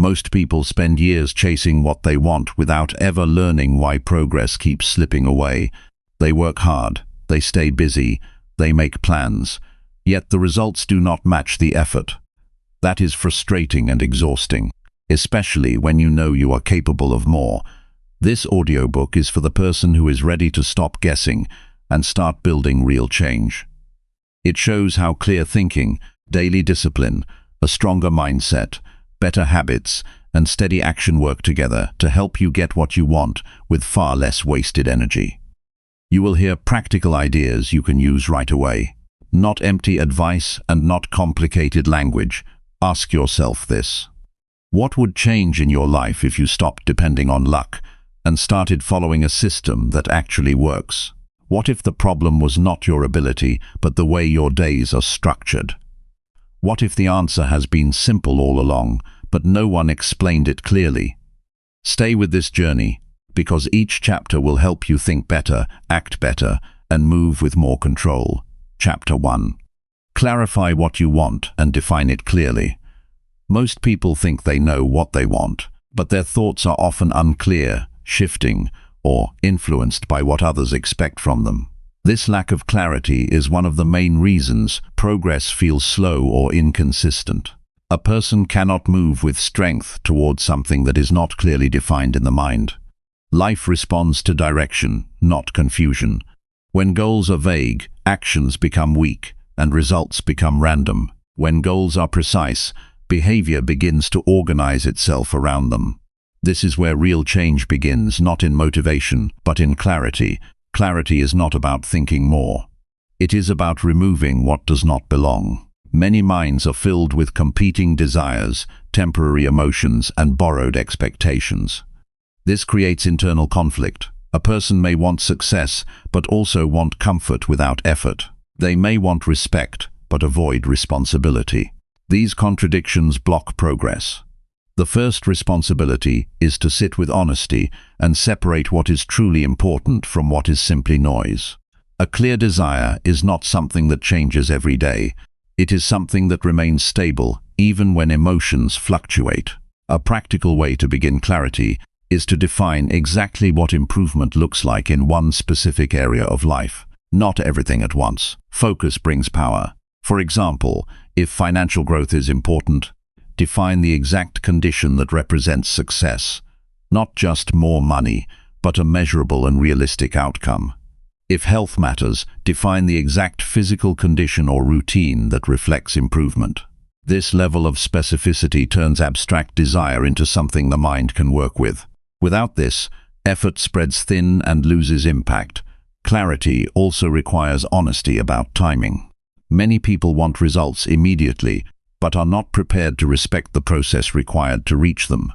Most people spend years chasing what they want without ever learning why progress keeps slipping away. They work hard, they stay busy, they make plans, yet the results do not match the effort. That is frustrating and exhausting, especially when you know you are capable of more. This audiobook is for the person who is ready to stop guessing and start building real change. It shows how clear thinking, daily discipline, a stronger mindset, better habits, and steady action work together to help you get what you want with far less wasted energy. You will hear practical ideas you can use right away. Not empty advice and not complicated language. Ask yourself this. What would change in your life if you stopped depending on luck and started following a system that actually works? What if the problem was not your ability, but the way your days are structured? What if the answer has been simple all along, but no one explained it clearly? Stay with this journey, because each chapter will help you think better, act better, and move with more control. Chapter 1. Clarify what you want and define it clearly. Most people think they know what they want, but their thoughts are often unclear, shifting, or influenced by what others expect from them. This lack of clarity is one of the main reasons progress feels slow or inconsistent. A person cannot move with strength towards something that is not clearly defined in the mind. Life responds to direction, not confusion. When goals are vague, actions become weak, and results become random. When goals are precise, behavior begins to organize itself around them. This is where real change begins, not in motivation, but in clarity. Clarity is not about thinking more. It is about removing what does not belong. Many minds are filled with competing desires, temporary emotions, and borrowed expectations. This creates internal conflict. A person may want success, but also want comfort without effort. They may want respect, but avoid responsibility. These contradictions block progress. The first responsibility is to sit with honesty and separate what is truly important from what is simply noise. A clear desire is not something that changes every day. It is something that remains stable even when emotions fluctuate. A practical way to begin clarity is to define exactly what improvement looks like in one specific area of life, not everything at once. Focus brings power. For example, if financial growth is important, define the exact condition that represents success, not just more money, but a measurable and realistic outcome. If health matters, define the exact physical condition or routine that reflects improvement. This level of specificity turns abstract desire into something the mind can work with. Without this, effort spreads thin and loses impact. Clarity also requires honesty about timing. Many people want results immediately, but are not prepared to respect the process required to reach them.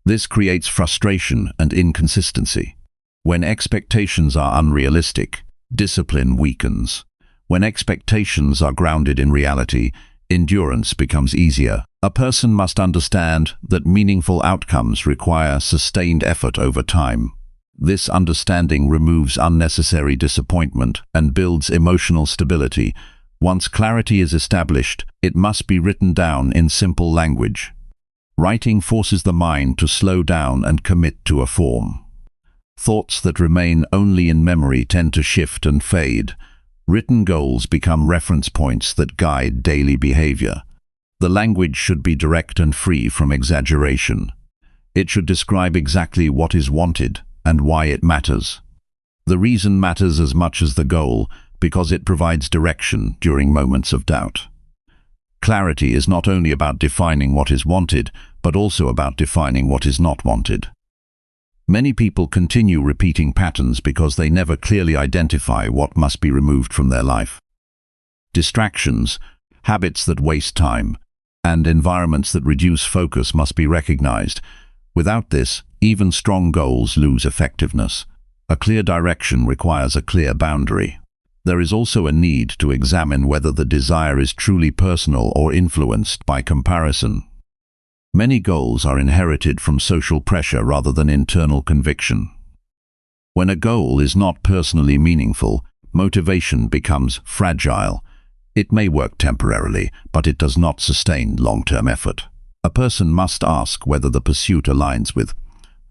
This creates frustration and inconsistency. When expectations are unrealistic, discipline weakens. When expectations are grounded in reality, endurance becomes easier. A person must understand that meaningful outcomes require sustained effort over time. This understanding removes unnecessary disappointment and builds emotional stability. Once clarity is established, it must be written down in simple language. Writing forces the mind to slow down and commit to a form. Thoughts that remain only in memory tend to shift and fade. Written goals become reference points that guide daily behavior. The language should be direct and free from exaggeration. It should describe exactly what is wanted and why it matters. The reason matters as much as the goal, because it provides direction during moments of doubt. Clarity is not only about defining what is wanted, but also about defining what is not wanted. Many people continue repeating patterns because they never clearly identify what must be removed from their life. Distractions, habits that waste time, and environments that reduce focus must be recognized. Without this, even strong goals lose effectiveness. A clear direction requires a clear boundary. There is also a need to examine whether the desire is truly personal or influenced by comparison. Many goals are inherited from social pressure rather than internal conviction. When a goal is not personally meaningful, motivation becomes fragile. It may work temporarily, but it does not sustain long-term effort. A person must ask whether the pursuit aligns with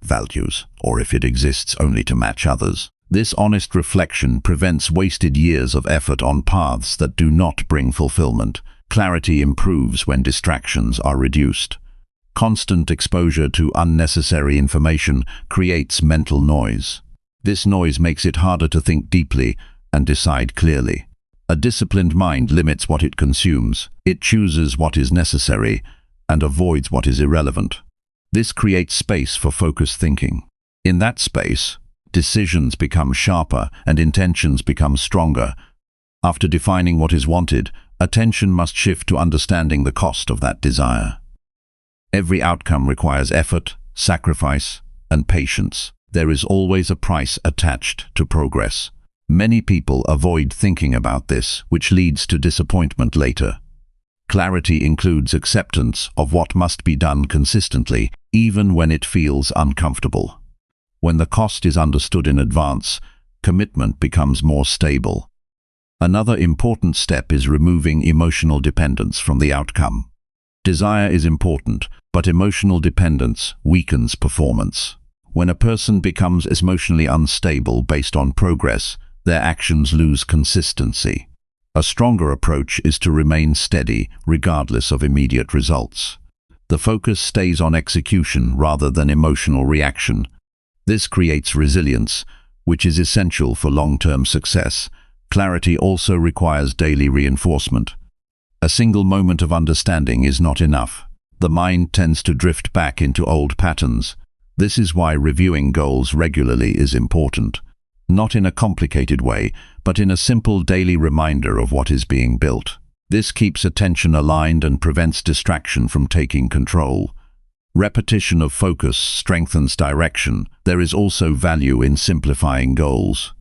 values, or if it exists only to match others. This honest reflection prevents wasted years of effort on paths that do not bring fulfillment. Clarity improves when distractions are reduced. Constant exposure to unnecessary information creates mental noise. This noise makes it harder to think deeply and decide clearly. A disciplined mind limits what it consumes. It chooses what is necessary and avoids what is irrelevant. This creates space for focused thinking. In that space, decisions become sharper and intentions become stronger. After defining what is wanted, attention must shift to understanding the cost of that desire. Every outcome requires effort, sacrifice, and patience. There is always a price attached to progress. Many people avoid thinking about this, which leads to disappointment later. Clarity includes acceptance of what must be done consistently, even when it feels uncomfortable. When the cost is understood in advance, commitment becomes more stable. Another important step is removing emotional dependence from the outcome. Desire is important, but emotional dependence weakens performance. When a person becomes emotionally unstable based on progress, their actions lose consistency. A stronger approach is to remain steady, regardless of immediate results. The focus stays on execution rather than emotional reaction. This creates resilience, which is essential for long-term success. Clarity also requires daily reinforcement. A single moment of understanding is not enough. The mind tends to drift back into old patterns. This is why reviewing goals regularly is important. Not in a complicated way, but in a simple daily reminder of what is being built. This keeps attention aligned and prevents distraction from taking control. Repetition of focus strengthens direction. There is also value in simplifying goals.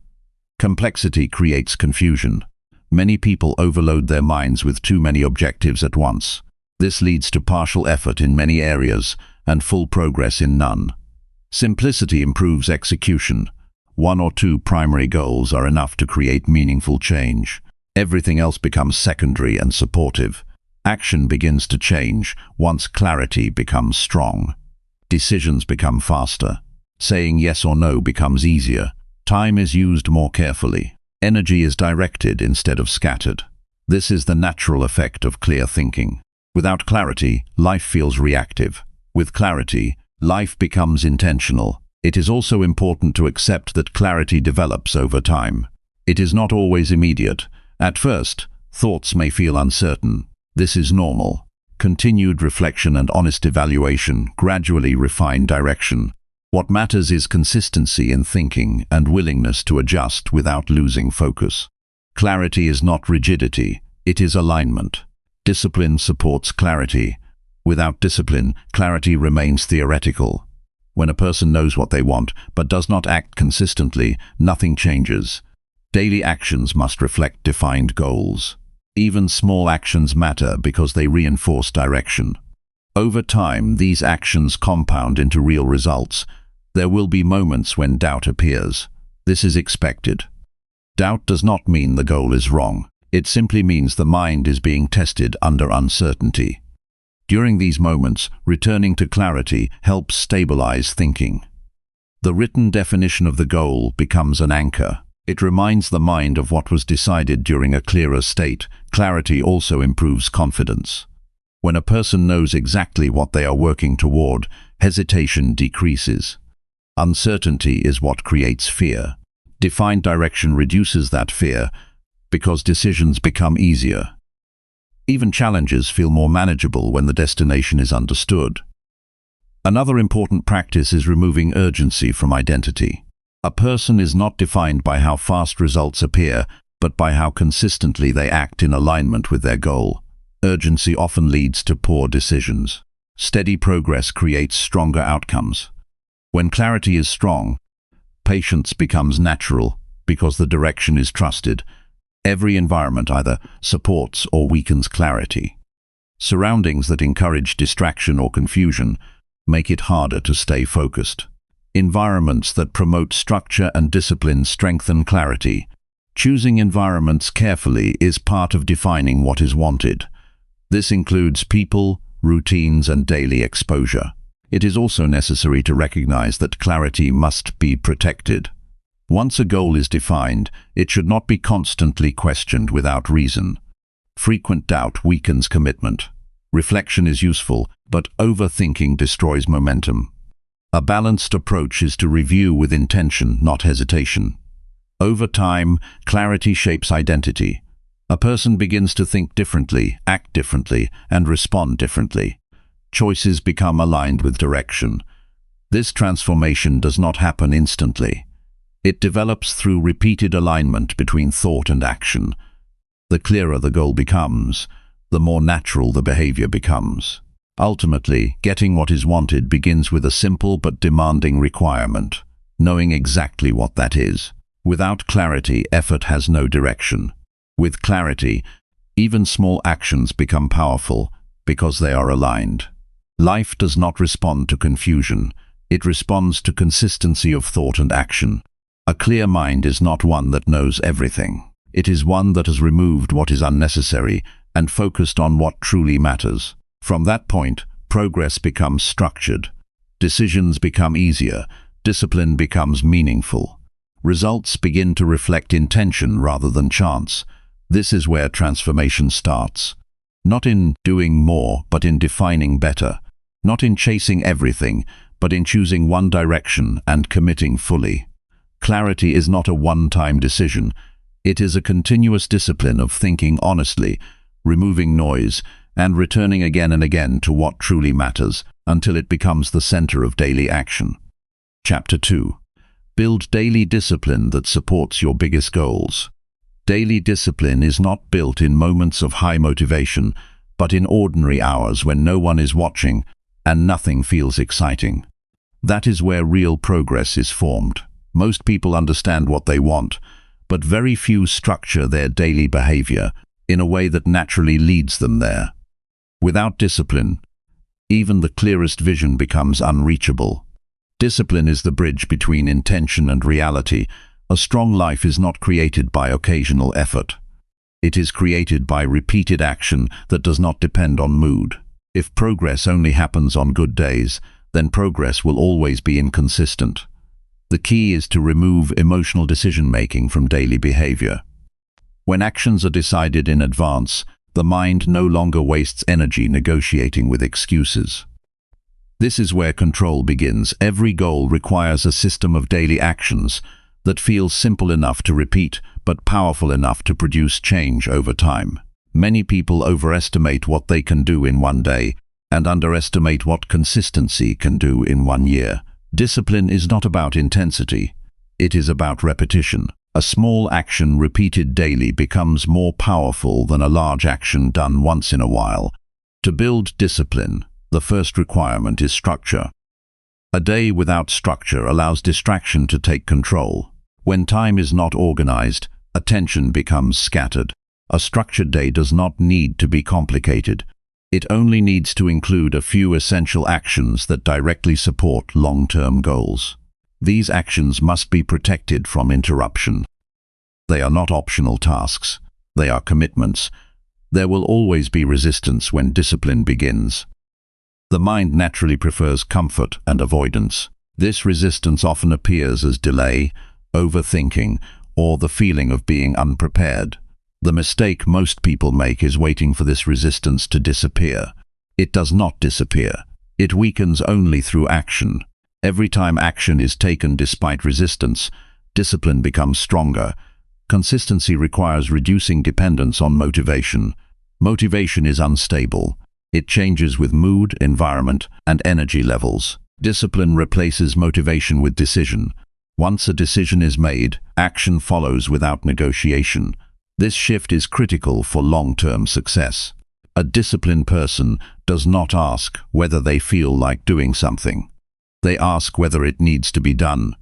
Complexity creates confusion. Many people overload their minds with too many objectives at once. This leads to partial effort in many areas and full progress in none. Simplicity improves execution. One or two primary goals are enough to create meaningful change. Everything else becomes secondary and supportive. Action begins to change once clarity becomes strong. Decisions become faster. Saying yes or no becomes easier. Time is used more carefully. Energy is directed instead of scattered. This is the natural effect of clear thinking. Without clarity, life feels reactive. With clarity, life becomes intentional. It is also important to accept that clarity develops over time. It is not always immediate. At first, thoughts may feel uncertain. This is normal. Continued reflection and honest evaluation gradually refine direction. What matters is consistency in thinking and willingness to adjust without losing focus. Clarity is not rigidity, it is alignment. Discipline supports clarity. Without discipline, clarity remains theoretical. When a person knows what they want but does not act consistently, nothing changes. Daily actions must reflect defined goals. Even small actions matter because they reinforce direction. Over time, these actions compound into real results. There will be moments when doubt appears. This is expected. Doubt does not mean the goal is wrong. It simply means the mind is being tested under uncertainty. During these moments, returning to clarity helps stabilize thinking. The written definition of the goal becomes an anchor. It reminds the mind of what was decided during a clearer state. Clarity also improves confidence. When a person knows exactly what they are working toward, hesitation decreases. Uncertainty is what creates fear. Defined direction reduces that fear because decisions become easier. Even challenges feel more manageable when the destination is understood. Another important practice is removing urgency from identity. A person is not defined by how fast results appear, but by how consistently they act in alignment with their goal. Urgency often leads to poor decisions. Steady progress creates stronger outcomes. When clarity is strong, patience becomes natural because the direction is trusted. Every environment either supports or weakens clarity. Surroundings that encourage distraction or confusion make it harder to stay focused. Environments that promote structure and discipline strengthen clarity. Choosing environments carefully is part of defining what is wanted. This includes people, routines, and daily exposure. It is also necessary to recognize that clarity must be protected. Once a goal is defined, it should not be constantly questioned without reason. Frequent doubt weakens commitment. Reflection is useful, but overthinking destroys momentum. A balanced approach is to review with intention, not hesitation. Over time, clarity shapes identity. A person begins to think differently, act differently, and respond differently. Choices become aligned with direction. This transformation does not happen instantly. It develops through repeated alignment between thought and action. The clearer the goal becomes, the more natural the behavior becomes. Ultimately, getting what is wanted begins with a simple but demanding requirement, knowing exactly what that is. Without clarity, effort has no direction. With clarity, even small actions become powerful because they are aligned. Life does not respond to confusion. It responds to consistency of thought and action. A clear mind is not one that knows everything. It is one that has removed what is unnecessary and focused on what truly matters. From that point, progress becomes structured. Decisions become easier. Discipline becomes meaningful. Results begin to reflect intention rather than chance. This is where transformation starts. Not in doing more, but in defining better. Not in chasing everything, but in choosing one direction and committing fully. Clarity is not a one-time decision. It is a continuous discipline of thinking honestly, removing noise, and returning again and again to what truly matters until it becomes the center of daily action. Chapter 2. Build daily discipline that supports your biggest goals. Daily discipline is not built in moments of high motivation, but in ordinary hours when no one is watching and nothing feels exciting. That is where real progress is formed. Most people understand what they want, but very few structure their daily behavior in a way that naturally leads them there. Without discipline, even the clearest vision becomes unreachable. Discipline is the bridge between intention and reality. A strong life is not created by occasional effort. It is created by repeated action that does not depend on mood. If progress only happens on good days, then progress will always be inconsistent. The key is to remove emotional decision-making from daily behavior. When actions are decided in advance, the mind no longer wastes energy negotiating with excuses. This is where control begins. Every goal requires a system of daily actions that feels simple enough to repeat, but powerful enough to produce change over time. Many people overestimate what they can do in one day and underestimate what consistency can do in 1 year. Discipline is not about intensity. It is about repetition. A small action repeated daily becomes more powerful than a large action done once in a while. To build discipline, the first requirement is structure. A day without structure allows distraction to take control. When time is not organized, attention becomes scattered. A structured day does not need to be complicated. It only needs to include a few essential actions that directly support long-term goals. These actions must be protected from interruption. They are not optional tasks. They are commitments. There will always be resistance when discipline begins. The mind naturally prefers comfort and avoidance. This resistance often appears as delay, overthinking, or the feeling of being unprepared. The mistake most people make is waiting for this resistance to disappear. It does not disappear. It weakens only through action. Every time action is taken despite resistance, discipline becomes stronger. Consistency requires reducing dependence on motivation. Motivation is unstable. It changes with mood, environment, and energy levels. Discipline replaces motivation with decision. Once a decision is made, action follows without negotiation. This shift is critical for long-term success. A disciplined person does not ask whether they feel like doing something. They ask whether it needs to be done.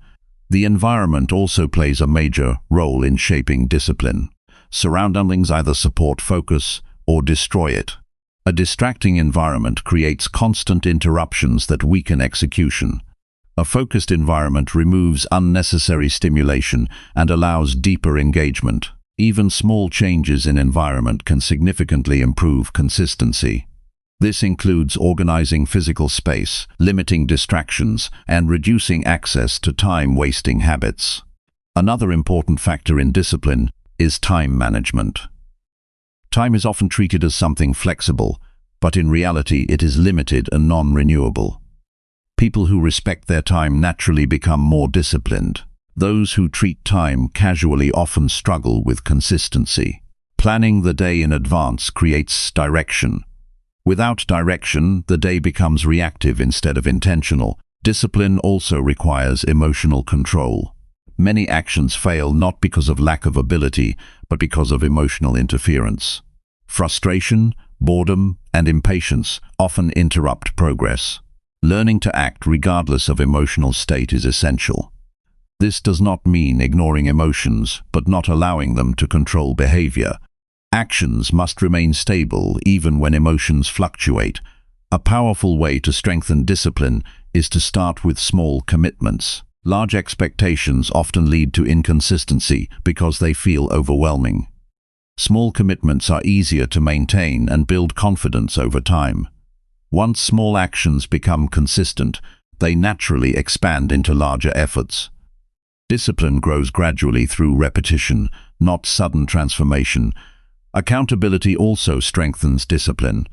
The environment also plays a major role in shaping discipline. Surroundings either support focus or destroy it. A distracting environment creates constant interruptions that weaken execution. A focused environment removes unnecessary stimulation and allows deeper engagement. Even small changes in environment can significantly improve consistency. This includes organizing physical space, limiting distractions, and reducing access to time-wasting habits. Another important factor in discipline is time management. Time is often treated as something flexible, but in reality it is limited and non-renewable. People who respect their time naturally become more disciplined. Those who treat time casually often struggle with consistency. Planning the day in advance creates direction. Without direction, the day becomes reactive instead of intentional. Discipline also requires emotional control. Many actions fail not because of lack of ability, but because of emotional interference. Frustration, boredom, and impatience often interrupt progress. Learning to act regardless of emotional state is essential. This does not mean ignoring emotions, but not allowing them to control behavior. Actions must remain stable even when emotions fluctuate. A powerful way to strengthen discipline is to start with small commitments. Large expectations often lead to inconsistency because they feel overwhelming. Small commitments are easier to maintain and build confidence over time. Once small actions become consistent, they naturally expand into larger efforts. Discipline grows gradually through repetition, not sudden transformation. Accountability also strengthens discipline.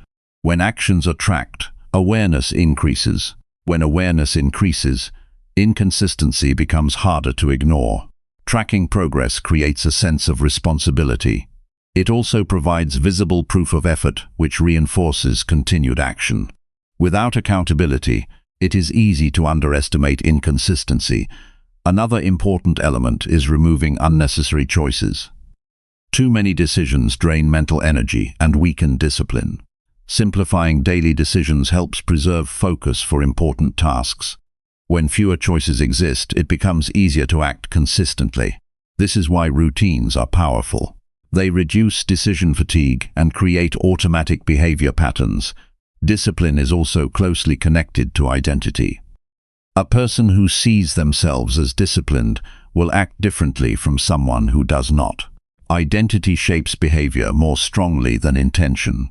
When actions are tracked, awareness increases. When awareness increases, inconsistency becomes harder to ignore. Tracking progress creates a sense of responsibility. It also provides visible proof of effort, which reinforces continued action. Without accountability, it is easy to underestimate inconsistency. Another important element is removing unnecessary choices. Too many decisions drain mental energy and weaken discipline. Simplifying daily decisions helps preserve focus for important tasks. When fewer choices exist, it becomes easier to act consistently. This is why routines are powerful. They reduce decision fatigue and create automatic behavior patterns. Discipline is also closely connected to identity. A person who sees themselves as disciplined will act differently from someone who does not. Identity shapes behavior more strongly than intention.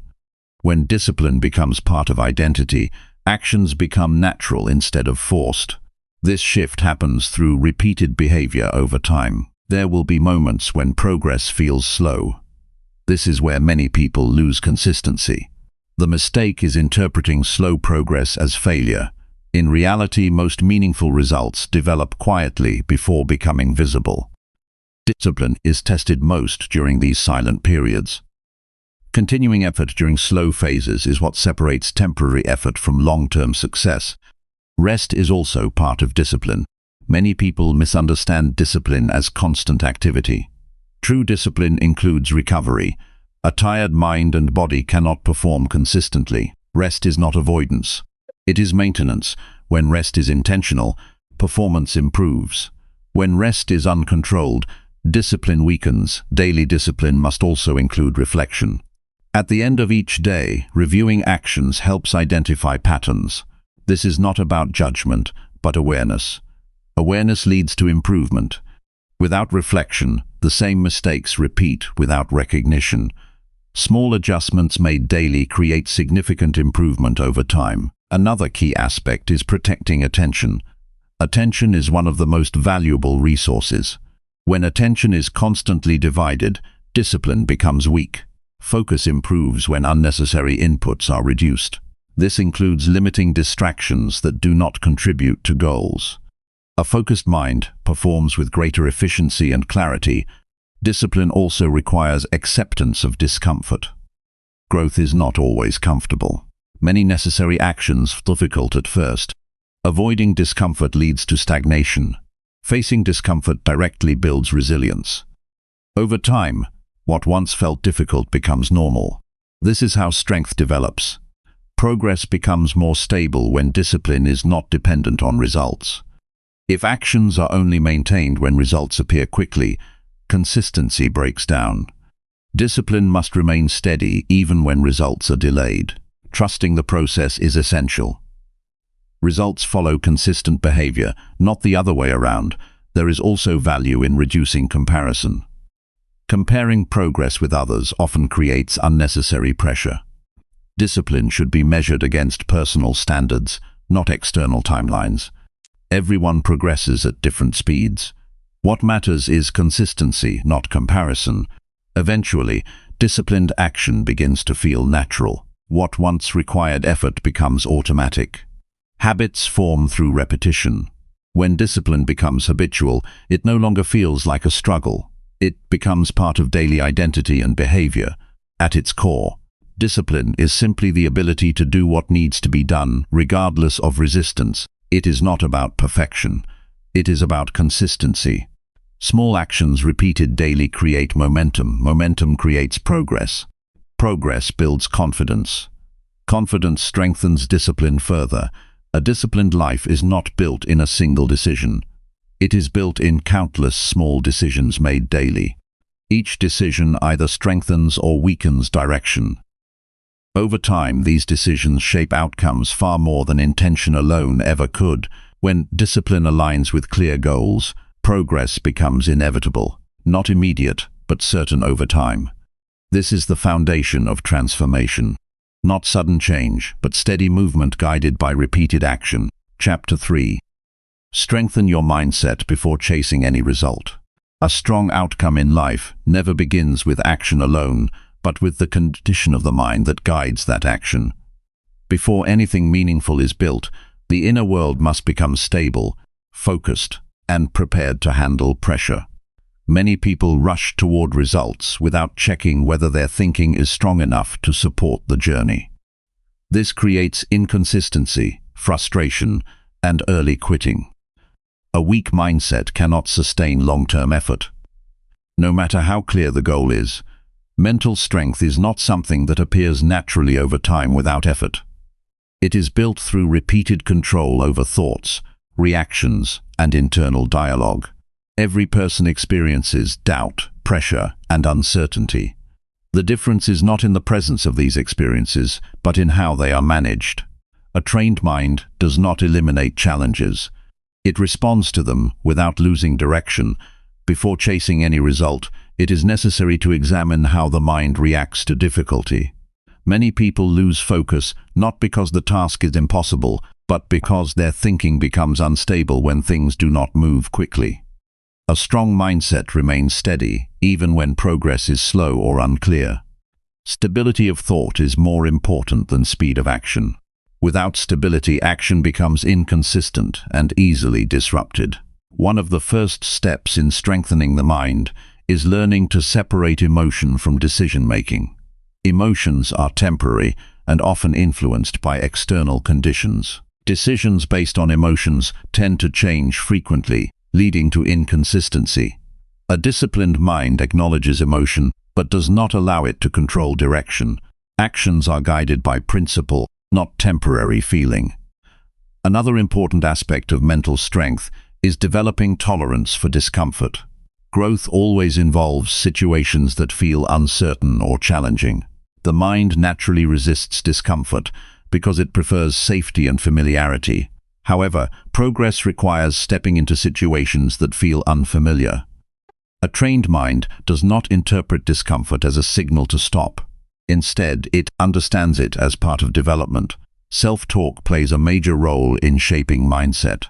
When discipline becomes part of identity, actions become natural instead of forced. This shift happens through repeated behavior over time. There will be moments when progress feels slow. This is where many people lose consistency. The mistake is interpreting slow progress as failure. In reality, most meaningful results develop quietly before becoming visible. Discipline is tested most during these silent periods. Continuing effort during slow phases is what separates temporary effort from long-term success. Rest is also part of discipline. Many people misunderstand discipline as constant activity. True discipline includes recovery. A tired mind and body cannot perform consistently. Rest is not avoidance. It is maintenance. When rest is intentional, performance improves. When rest is uncontrolled, discipline weakens. Daily discipline must also include reflection. At the end of each day, reviewing actions helps identify patterns. This is not about judgment, but awareness. Awareness leads to improvement. Without reflection, the same mistakes repeat without recognition. Small adjustments made daily create significant improvement over time. Another key aspect is protecting attention. Attention is one of the most valuable resources. When attention is constantly divided, discipline becomes weak. Focus improves when unnecessary inputs are reduced. This includes limiting distractions that do not contribute to goals. A focused mind performs with greater efficiency and clarity. Discipline also requires acceptance of discomfort. Growth is not always comfortable. Many necessary actions are difficult at first. Avoiding discomfort leads to stagnation. Facing discomfort directly builds resilience. Over time, what once felt difficult becomes normal. This is how strength develops. Progress becomes more stable when discipline is not dependent on results. If actions are only maintained when results appear quickly, consistency breaks down. Discipline must remain steady even when results are delayed. Trusting the process is essential. Results follow consistent behavior, not the other way around. There is also value in reducing comparison. Comparing progress with others often creates unnecessary pressure. Discipline should be measured against personal standards, not external timelines. Everyone progresses at different speeds. What matters is consistency, not comparison. Eventually, disciplined action begins to feel natural. What once required effort becomes automatic. Habits form through repetition. When discipline becomes habitual, it no longer feels like a struggle. It becomes part of daily identity and behavior. At its core, discipline is simply the ability to do what needs to be done, regardless of resistance. It is not about perfection. It is about consistency. Small actions repeated daily create momentum. Momentum creates progress. Progress builds confidence. Confidence strengthens discipline further. A disciplined life is not built in a single decision. It is built in countless small decisions made daily. Each decision either strengthens or weakens direction. Over time, these decisions shape outcomes far more than intention alone ever could. When discipline aligns with clear goals, progress becomes inevitable, not immediate, but certain over time. This is the foundation of transformation. Not sudden change, but steady movement guided by repeated action. Chapter 3. Strengthen your mindset before chasing any result. A strong outcome in life never begins with action alone, but with the condition of the mind that guides that action. Before anything meaningful is built, the inner world must become stable, focused, and prepared to handle pressure. Many people rush toward results without checking whether their thinking is strong enough to support the journey. This creates inconsistency, frustration, and early quitting. A weak mindset cannot sustain long-term effort. No matter how clear the goal is, mental strength is not something that appears naturally over time without effort. It is built through repeated control over thoughts, reactions, and internal dialogue. Every person experiences doubt, pressure, and uncertainty. The difference is not in the presence of these experiences, but in how they are managed. A trained mind does not eliminate challenges. It responds to them without losing direction. Before chasing any result, it is necessary to examine how the mind reacts to difficulty. Many people lose focus not because the task is impossible, but because their thinking becomes unstable when things do not move quickly. A strong mindset remains steady, even when progress is slow or unclear. Stability of thought is more important than speed of action. Without stability, action becomes inconsistent and easily disrupted. One of the first steps in strengthening the mind is learning to separate emotion from decision-making. Emotions are temporary and often influenced by external conditions. Decisions based on emotions tend to change frequently, leading to inconsistency. A disciplined mind acknowledges emotion, but does not allow it to control direction. Actions are guided by principle, not temporary feeling. Another important aspect of mental strength is developing tolerance for discomfort. Growth always involves situations that feel uncertain or challenging. The mind naturally resists discomfort because it prefers safety and familiarity. However, progress requires stepping into situations that feel unfamiliar. A trained mind does not interpret discomfort as a signal to stop. Instead, it understands it as part of development. Self-talk plays a major role in shaping mindset.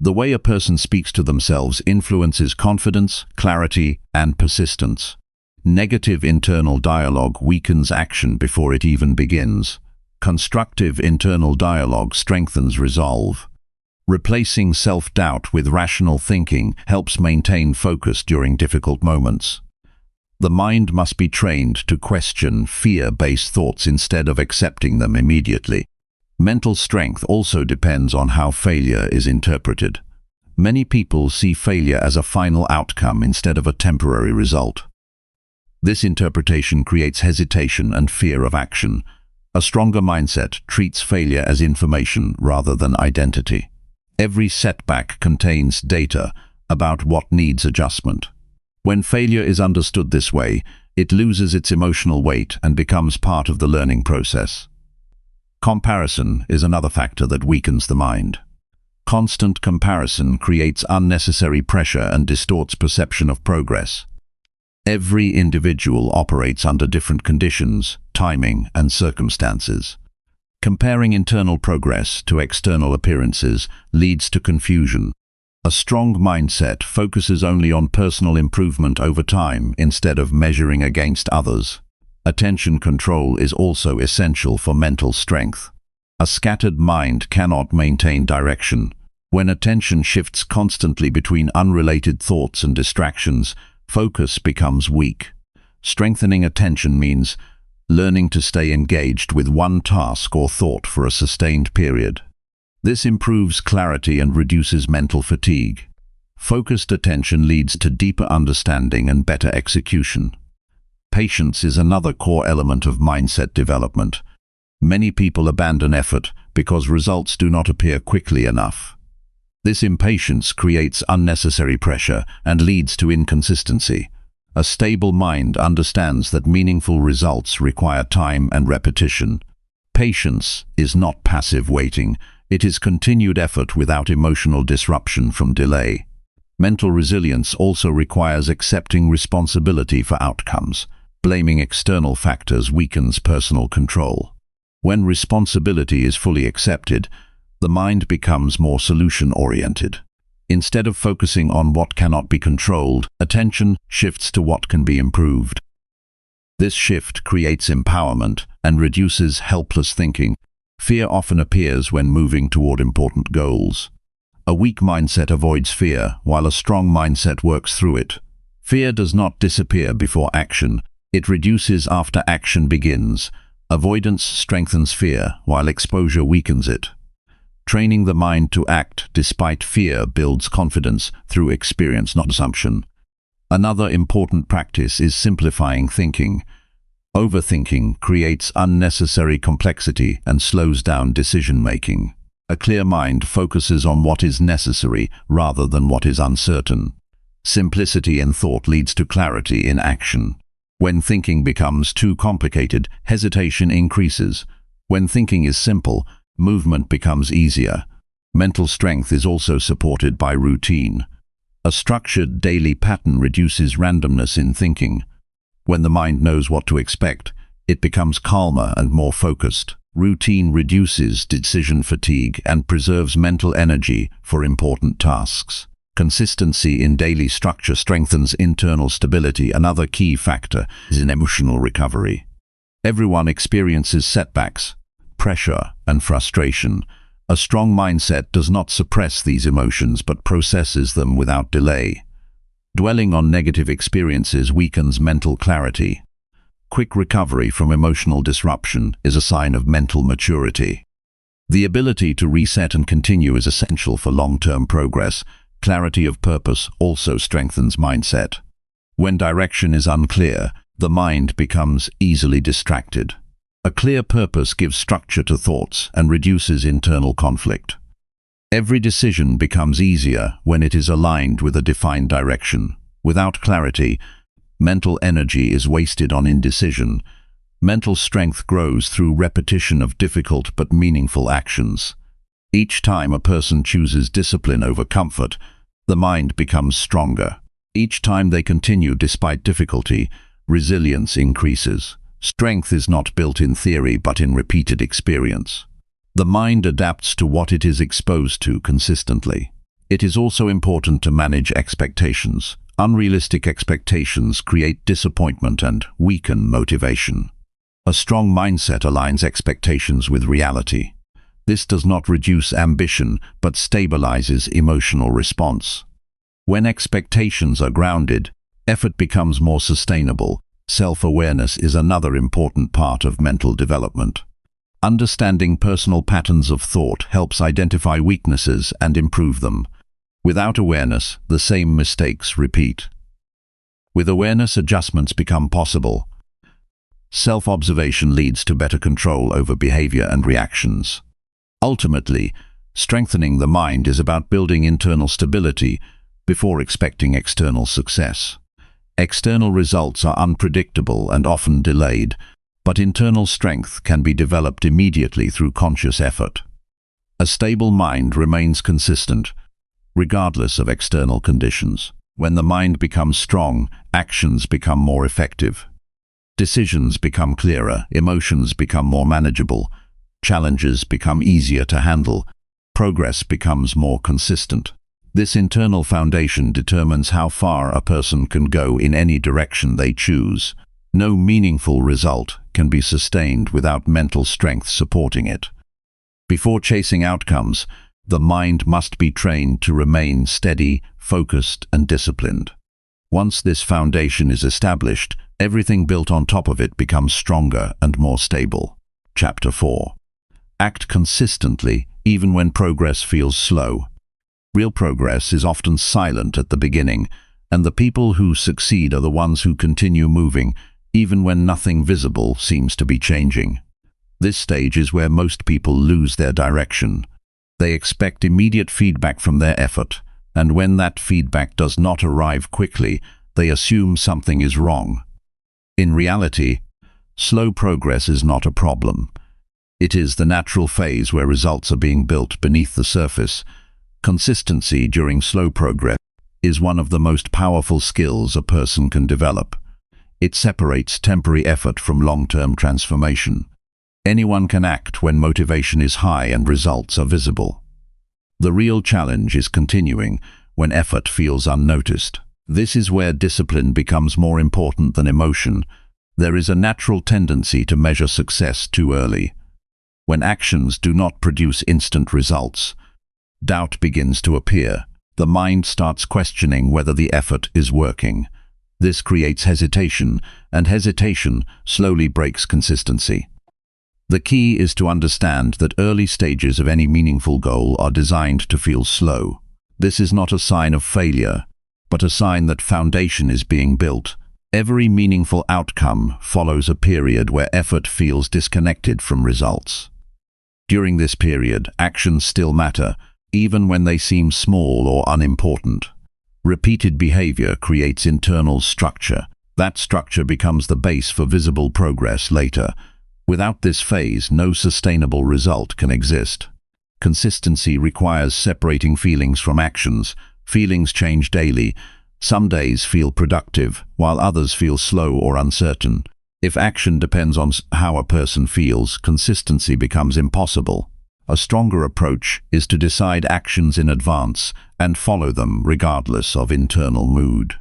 The way a person speaks to themselves influences confidence, clarity, and persistence. Negative internal dialogue weakens action before it even begins. Constructive internal dialogue strengthens resolve. Replacing self-doubt with rational thinking helps maintain focus during difficult moments. The mind must be trained to question fear-based thoughts instead of accepting them immediately. Mental strength also depends on how failure is interpreted. Many people see failure as a final outcome instead of a temporary result. This interpretation creates hesitation and fear of action. A stronger mindset treats failure as information rather than identity. Every setback contains data about what needs adjustment. When failure is understood this way, it loses its emotional weight and becomes part of the learning process. Comparison is another factor that weakens the mind. Constant comparison creates unnecessary pressure and distorts perception of progress. Every individual operates under different conditions, timing, and circumstances. Comparing internal progress to external appearances leads to confusion. A strong mindset focuses only on personal improvement over time instead of measuring against others. Attention control is also essential for mental strength. A scattered mind cannot maintain direction. When attention shifts constantly between unrelated thoughts and distractions, focus becomes weak. Strengthening attention means learning to stay engaged with one task or thought for a sustained period. This improves clarity and reduces mental fatigue. Focused attention leads to deeper understanding and better execution. Patience is another core element of mindset development. Many people abandon effort because results do not appear quickly enough. This impatience creates unnecessary pressure and leads to inconsistency. A stable mind understands that meaningful results require time and repetition. Patience is not passive waiting. It is continued effort without emotional disruption from delay. Mental resilience also requires accepting responsibility for outcomes. Blaming external factors weakens personal control. When responsibility is fully accepted, the mind becomes more solution-oriented. Instead of focusing on what cannot be controlled, attention shifts to what can be improved. This shift creates empowerment and reduces helpless thinking. Fear often appears when moving toward important goals. A weak mindset avoids fear, while a strong mindset works through it. Fear does not disappear before action. It reduces after action begins. Avoidance strengthens fear, while exposure weakens it. Training the mind to act despite fear builds confidence through experience, not assumption. Another important practice is simplifying thinking. Overthinking creates unnecessary complexity and slows down decision-making. A clear mind focuses on what is necessary rather than what is uncertain. Simplicity in thought leads to clarity in action. When thinking becomes too complicated, hesitation increases. When thinking is simple, movement becomes easier. Mental strength is also supported by routine. A structured daily pattern reduces randomness in thinking. When the mind knows what to expect, it becomes calmer and more focused. Routine reduces decision fatigue and preserves mental energy for important tasks. Consistency in daily structure strengthens internal stability. Another key factor is in emotional recovery. Everyone experiences setbacks, pressure, and frustration. A strong mindset does not suppress these emotions but processes them without delay. Dwelling on negative experiences weakens mental clarity. Quick recovery from emotional disruption is a sign of mental maturity. The ability to reset and continue is essential for long-term progress. Clarity of purpose also strengthens mindset. When direction is unclear, the mind becomes easily distracted. A clear purpose gives structure to thoughts and reduces internal conflict. Every decision becomes easier when it is aligned with a defined direction. Without clarity, mental energy is wasted on indecision. Mental strength grows through repetition of difficult but meaningful actions. Each time a person chooses discipline over comfort, the mind becomes stronger. Each time they continue despite difficulty, resilience increases. Strength is not built in theory but in repeated experience. The mind adapts to what it is exposed to consistently. It is also important to manage expectations. Unrealistic expectations create disappointment and weaken motivation. A strong mindset aligns expectations with reality. This does not reduce ambition, but stabilizes emotional response. When expectations are grounded, effort becomes more sustainable. Self-awareness is another important part of mental development. Understanding personal patterns of thought helps identify weaknesses and improve them. Without awareness, the same mistakes repeat. With awareness, adjustments become possible. Self-observation leads to better control over behavior and reactions. Ultimately, strengthening the mind is about building internal stability before expecting external success. External results are unpredictable and often delayed, but internal strength can be developed immediately through conscious effort. A stable mind remains consistent, regardless of external conditions. When the mind becomes strong, actions become more effective. Decisions become clearer, emotions become more manageable, challenges become easier to handle, progress becomes more consistent. This internal foundation determines how far a person can go in any direction they choose. No meaningful result can be sustained without mental strength supporting it. Before chasing outcomes, the mind must be trained to remain steady, focused, and disciplined. Once this foundation is established, everything built on top of it becomes stronger and more stable. Chapter 4. Act consistently, even when progress feels slow. Real progress is often silent at the beginning, and the people who succeed are the ones who continue moving, even when nothing visible seems to be changing. This stage is where most people lose their direction. They expect immediate feedback from their effort, and when that feedback does not arrive quickly, they assume something is wrong. In reality, slow progress is not a problem. It is the natural phase where results are being built beneath the surface. Consistency during slow progress is one of the most powerful skills a person can develop. It separates temporary effort from long-term transformation. Anyone can act when motivation is high and results are visible. The real challenge is continuing when effort feels unnoticed. This is where discipline becomes more important than emotion. There is a natural tendency to measure success too early. When actions do not produce instant results, doubt begins to appear. The mind starts questioning whether the effort is working. This creates hesitation, and hesitation slowly breaks consistency. The key is to understand that early stages of any meaningful goal are designed to feel slow. This is not a sign of failure, but a sign that foundation is being built. Every meaningful outcome follows a period where effort feels disconnected from results. During this period, actions still matter, even when they seem small or unimportant. Repeated behavior creates internal structure. That structure becomes the base for visible progress later. Without this phase, no sustainable result can exist. Consistency requires separating feelings from actions. Feelings change daily. Some days feel productive, while others feel slow or uncertain. If action depends on how a person feels, consistency becomes impossible. A stronger approach is to decide actions in advance and follow them regardless of internal mood.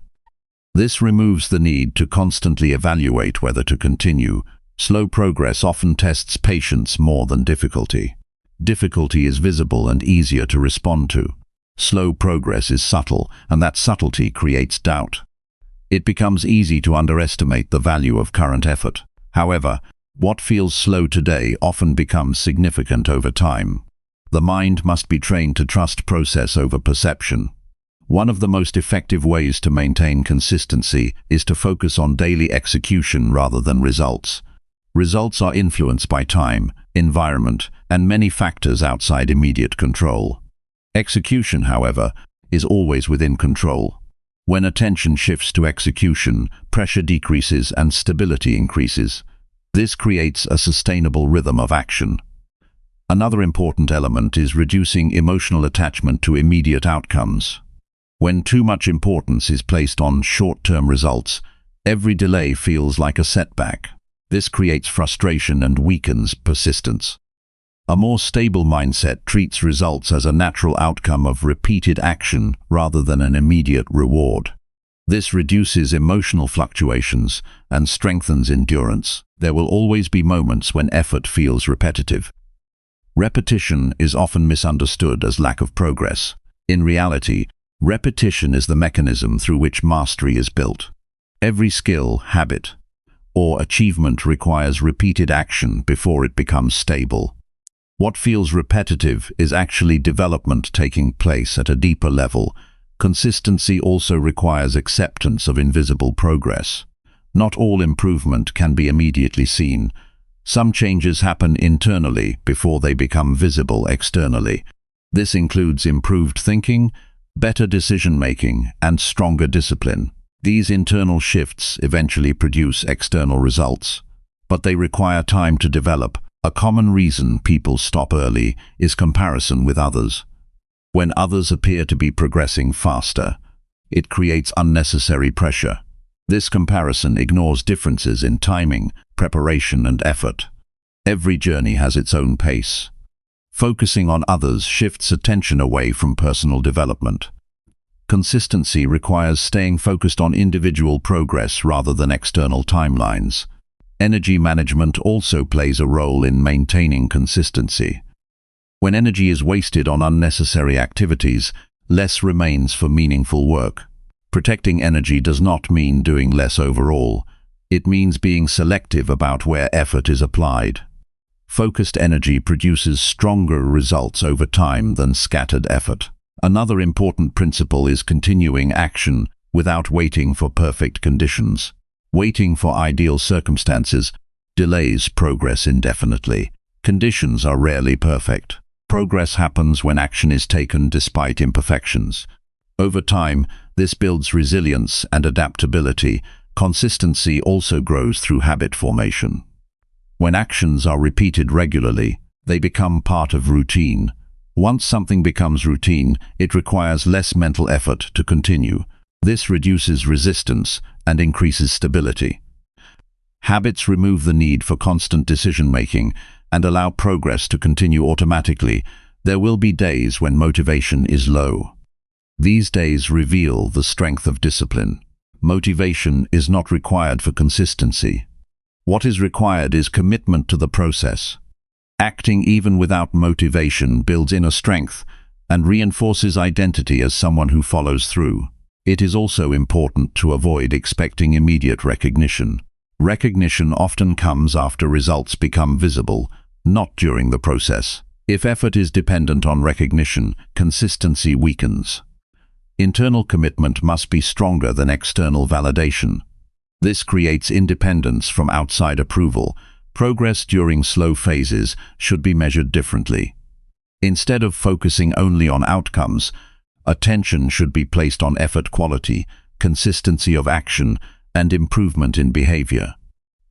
This removes the need to constantly evaluate whether to continue. Slow progress often tests patience more than difficulty. Difficulty is visible and easier to respond to. Slow progress is subtle, and that subtlety creates doubt. It becomes easy to underestimate the value of current effort. However, what feels slow today often becomes significant over time. The mind must be trained to trust process over perception. One of the most effective ways to maintain consistency is to focus on daily execution rather than results. Results are influenced by time, environment, and many factors outside immediate control. Execution, however, is always within control. When attention shifts to execution, pressure decreases and stability increases. This creates a sustainable rhythm of action. Another important element is reducing emotional attachment to immediate outcomes. When too much importance is placed on short-term results, every delay feels like a setback. This creates frustration and weakens persistence. A more stable mindset treats results as a natural outcome of repeated action rather than an immediate reward. This reduces emotional fluctuations and strengthens endurance. There will always be moments when effort feels repetitive. Repetition is often misunderstood as lack of progress. In reality, repetition is the mechanism through which mastery is built. Every skill, habit, or achievement requires repeated action before it becomes stable. What feels repetitive is actually development taking place at a deeper level. Consistency also requires acceptance of invisible progress. Not all improvement can be immediately seen. Some changes happen internally before they become visible externally. This includes improved thinking, better decision-making, and stronger discipline. These internal shifts eventually produce external results, but they require time to develop. A common reason people stop early is comparison with others. When others appear to be progressing faster, it creates unnecessary pressure. This comparison ignores differences in timing, preparation, and effort. Every journey has its own pace. Focusing on others shifts attention away from personal development. Consistency requires staying focused on individual progress rather than external timelines. Energy management also plays a role in maintaining consistency. When energy is wasted on unnecessary activities, less remains for meaningful work. Protecting energy does not mean doing less overall. It means being selective about where effort is applied. Focused energy produces stronger results over time than scattered effort. Another important principle is continuing action without waiting for perfect conditions. Waiting for ideal circumstances delays progress indefinitely. Conditions are rarely perfect. Progress happens when action is taken despite imperfections. Over time, this builds resilience and adaptability. Consistency also grows through habit formation. When actions are repeated regularly, they become part of routine. Once something becomes routine, it requires less mental effort to continue. This reduces resistance and increases stability. Habits remove the need for constant decision-making and allow progress to continue automatically. There will be days when motivation is low. These days reveal the strength of discipline. Motivation is not required for consistency. What is required is commitment to the process. Acting even without motivation builds inner strength and reinforces identity as someone who follows through. It is also important to avoid expecting immediate recognition. Recognition often comes after results become visible, not during the process. If effort is dependent on recognition, consistency weakens. Internal commitment must be stronger than external validation. This creates independence from outside approval. Progress during slow phases should be measured differently. Instead of focusing only on outcomes, attention should be placed on effort quality, consistency of action, and improvement in behavior.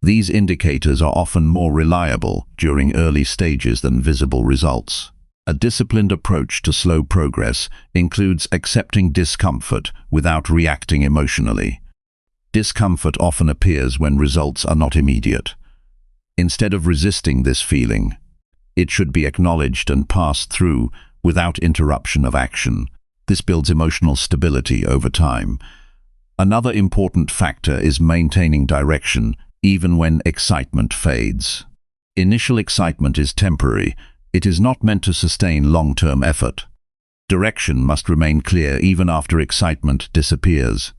These indicators are often more reliable during early stages than visible results. A disciplined approach to slow progress includes accepting discomfort without reacting emotionally. Discomfort often appears when results are not immediate. Instead of resisting this feeling, it should be acknowledged and passed through without interruption of action. This builds emotional stability over time. Another important factor is maintaining direction even when excitement fades. Initial excitement is temporary. It is not meant to sustain long-term effort. Direction must remain clear even after excitement disappears.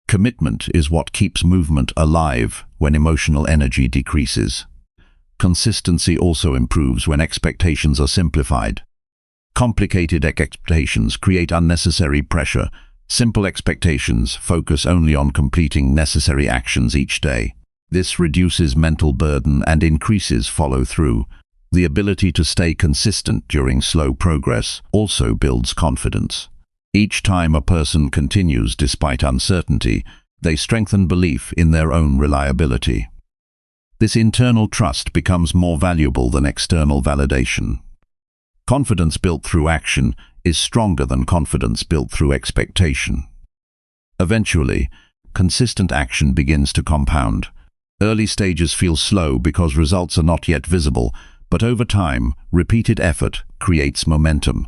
Commitment is what keeps movement alive when emotional energy decreases. Consistency also improves when expectations are simplified. Complicated expectations create unnecessary pressure. Simple expectations focus only on completing necessary actions each day. This reduces mental burden and increases follow-through. The ability to stay consistent during slow progress also builds confidence. Each time a person continues despite uncertainty, they strengthen belief in their own reliability. This internal trust becomes more valuable than external validation. Confidence built through action is stronger than confidence built through expectation. Eventually, consistent action begins to compound. Early stages feel slow because results are not yet visible, but over time, repeated effort creates momentum.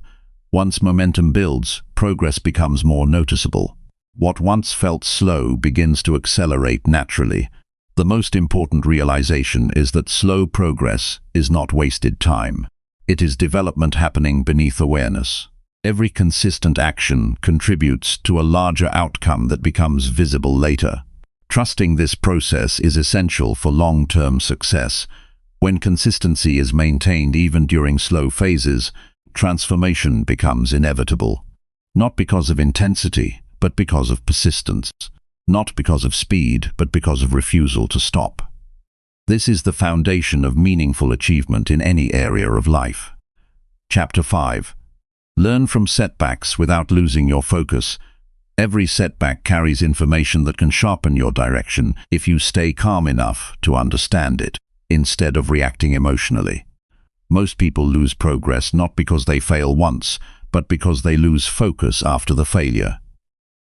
Once momentum builds, progress becomes more noticeable. What once felt slow begins to accelerate naturally. The most important realization is that slow progress is not wasted time. It is development happening beneath awareness. Every consistent action contributes to a larger outcome that becomes visible later. Trusting this process is essential for long-term success. When consistency is maintained even during slow phases, transformation becomes inevitable. Not because of intensity, but because of persistence. Not because of speed, but because of refusal to stop. This is the foundation of meaningful achievement in any area of life. Chapter 5. Learn from setbacks without losing your focus. Every setback carries information that can sharpen your direction if you stay calm enough to understand it, instead of reacting emotionally. Most people lose progress not because they fail once, but because they lose focus after the failure.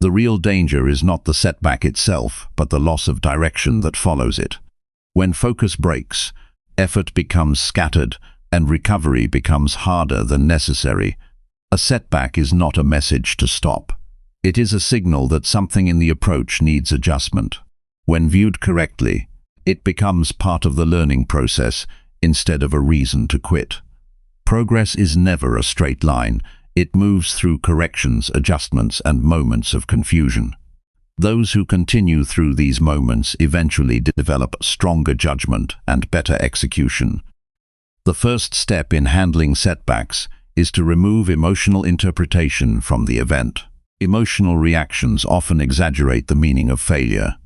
The real danger is not the setback itself, but the loss of direction that follows it. When focus breaks, effort becomes scattered, and recovery becomes harder than necessary. A setback is not a message to stop. It is a signal that something in the approach needs adjustment. When viewed correctly, it becomes part of the learning process instead of a reason to quit. Progress is never a straight line. It moves through corrections, adjustments, and moments of confusion. Those who continue through these moments eventually develop stronger judgment and better execution. The first step in handling setbacks is to remove emotional interpretation from the event. Emotional reactions often exaggerate the meaning of failure.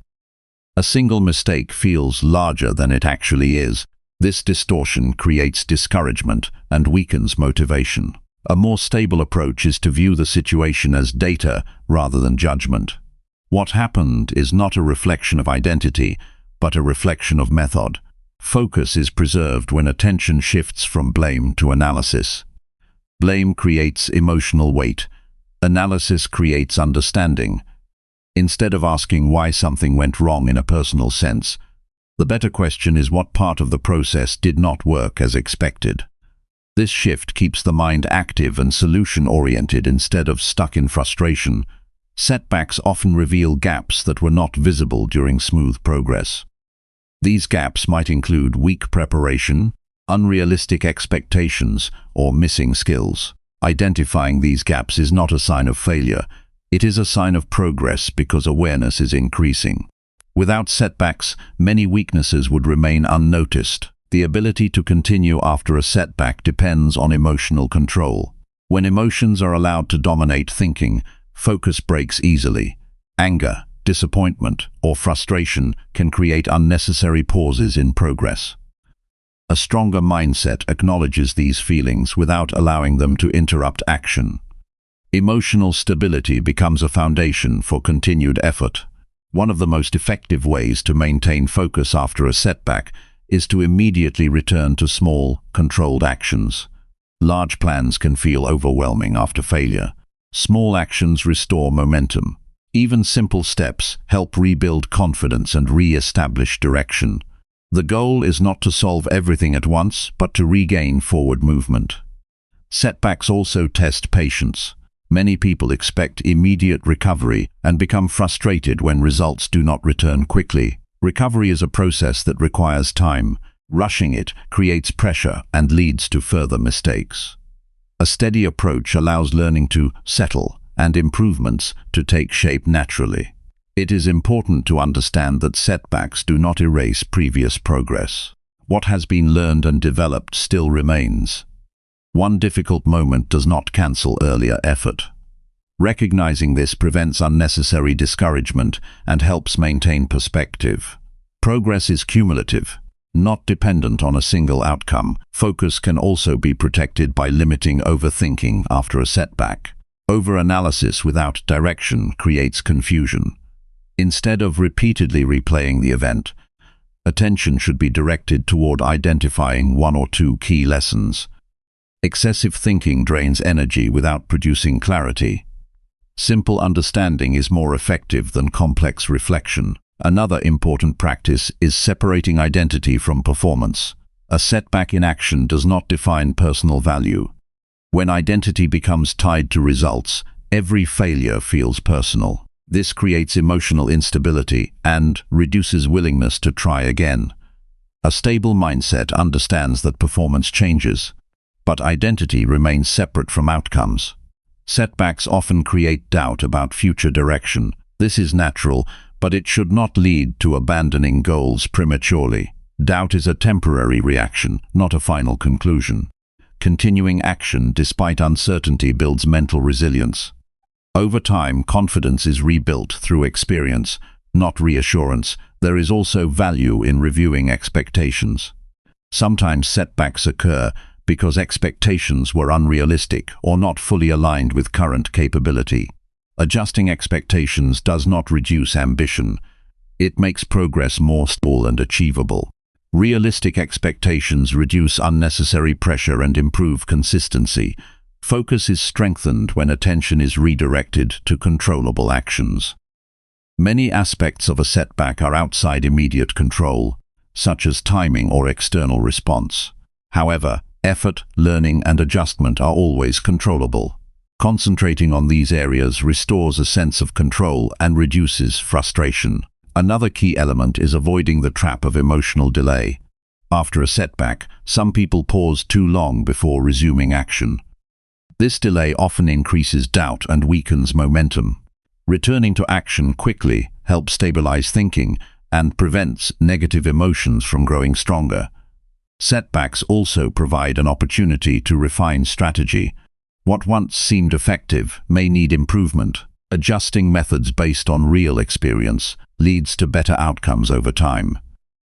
A single mistake feels larger than it actually is. This distortion creates discouragement and weakens motivation. A more stable approach is to view the situation as data rather than judgment. What happened is not a reflection of identity, but a reflection of method. Focus is preserved when attention shifts from blame to analysis. Blame creates emotional weight. Analysis creates understanding. Instead of asking why something went wrong in a personal sense, the better question is what part of the process did not work as expected. This shift keeps the mind active and solution-oriented instead of stuck in frustration. Setbacks often reveal gaps that were not visible during smooth progress. These gaps might include weak preparation, unrealistic expectations, or missing skills. Identifying these gaps is not a sign of failure. It is a sign of progress because awareness is increasing. Without setbacks, many weaknesses would remain unnoticed. The ability to continue after a setback depends on emotional control. When emotions are allowed to dominate thinking, focus breaks easily. Anger, disappointment, or frustration can create unnecessary pauses in progress. A stronger mindset acknowledges these feelings without allowing them to interrupt action. Emotional stability becomes a foundation for continued effort. One of the most effective ways to maintain focus after a setback is to immediately return to small, controlled actions. Large plans can feel overwhelming after failure. Small actions restore momentum. Even simple steps help rebuild confidence and re-establish direction. The goal is not to solve everything at once, but to regain forward movement. Setbacks also test patience. Many people expect immediate recovery and become frustrated when results do not return quickly. Recovery is a process that requires time. Rushing it creates pressure and leads to further mistakes. A steady approach allows learning to settle and improvements to take shape naturally. It is important to understand that setbacks do not erase previous progress. What has been learned and developed still remains. One difficult moment does not cancel earlier effort. Recognizing this prevents unnecessary discouragement and helps maintain perspective. Progress is cumulative, not dependent on a single outcome. Focus can also be protected by limiting overthinking after a setback. Overanalysis without direction creates confusion. Instead of repeatedly replaying the event, attention should be directed toward identifying one or two key lessons. Excessive thinking drains energy without producing clarity. Simple understanding is more effective than complex reflection. Another important practice is separating identity from performance. A setback in action does not define personal value. When identity becomes tied to results, every failure feels personal. This creates emotional instability and reduces willingness to try again. A stable mindset understands that performance changes, but identity remains separate from outcomes. Setbacks often create doubt about future direction. This is natural, but it should not lead to abandoning goals prematurely. Doubt is a temporary reaction, not a final conclusion. Continuing action despite uncertainty builds mental resilience. Over time, confidence is rebuilt through experience, not reassurance. There is also value in reviewing expectations. Sometimes setbacks occur because expectations were unrealistic or not fully aligned with current capability. Adjusting expectations does not reduce ambition. It makes progress more stable and achievable. Realistic expectations reduce unnecessary pressure and improve consistency. Focus is strengthened when attention is redirected to controllable actions. Many aspects of a setback are outside immediate control, such as timing or external response. However, effort, learning, and adjustment are always controllable. Concentrating on these areas restores a sense of control and reduces frustration. Another key element is avoiding the trap of emotional delay. After a setback, some people pause too long before resuming action. This delay often increases doubt and weakens momentum. Returning to action quickly helps stabilize thinking and prevents negative emotions from growing stronger. Setbacks also provide an opportunity to refine strategy. What once seemed effective may need improvement. Adjusting methods based on real experience leads to better outcomes over time.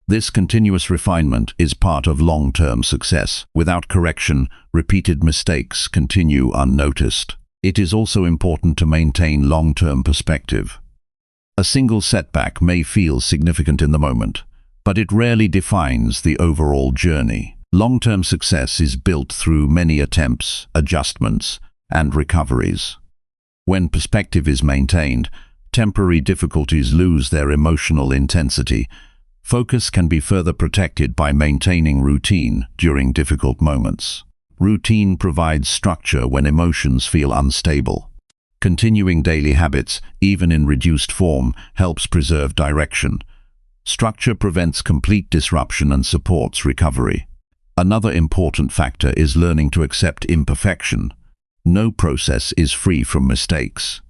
This continuous refinement is part of long-term success. Without correction, repeated mistakes continue unnoticed. It is also important to maintain long-term perspective. A single setback may feel significant in the moment, but it rarely defines the overall journey. Long-term success is built through many attempts, adjustments, and recoveries. When perspective is maintained, temporary difficulties lose their emotional intensity. Focus can be further protected by maintaining routine during difficult moments. Routine provides structure when emotions feel unstable. Continuing daily habits, even in reduced form, helps preserve direction. Structure prevents complete disruption and supports recovery. Another important factor is learning to accept imperfection. No process is free from mistakes.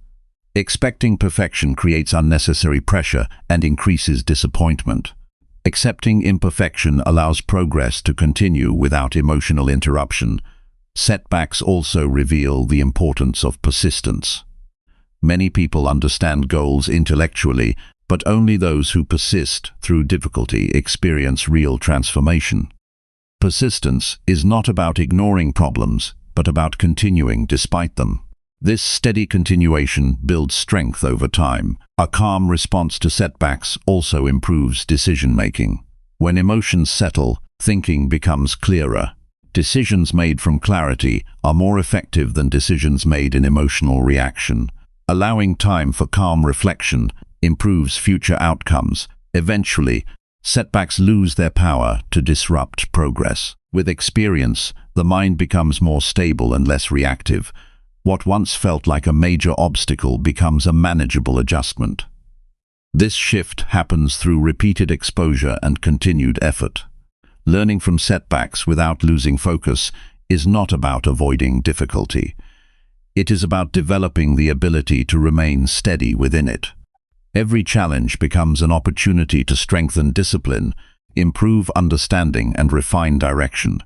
Expecting perfection creates unnecessary pressure and increases disappointment. Accepting imperfection allows progress to continue without emotional interruption. Setbacks also reveal the importance of persistence. Many people understand goals intellectually, but only those who persist through difficulty experience real transformation. Persistence is not about ignoring problems, but about continuing despite them. This steady continuation builds strength over time. A calm response to setbacks also improves decision-making. When emotions settle, thinking becomes clearer. Decisions made from clarity are more effective than decisions made in emotional reaction. Allowing time for calm reflection improves future outcomes. Eventually, setbacks lose their power to disrupt progress. With experience, the mind becomes more stable and less reactive. What once felt like a major obstacle becomes a manageable adjustment. This shift happens through repeated exposure and continued effort. Learning from setbacks without losing focus is not about avoiding difficulty. It is about developing the ability to remain steady within it. Every challenge becomes an opportunity to strengthen discipline, improve understanding, and refine direction.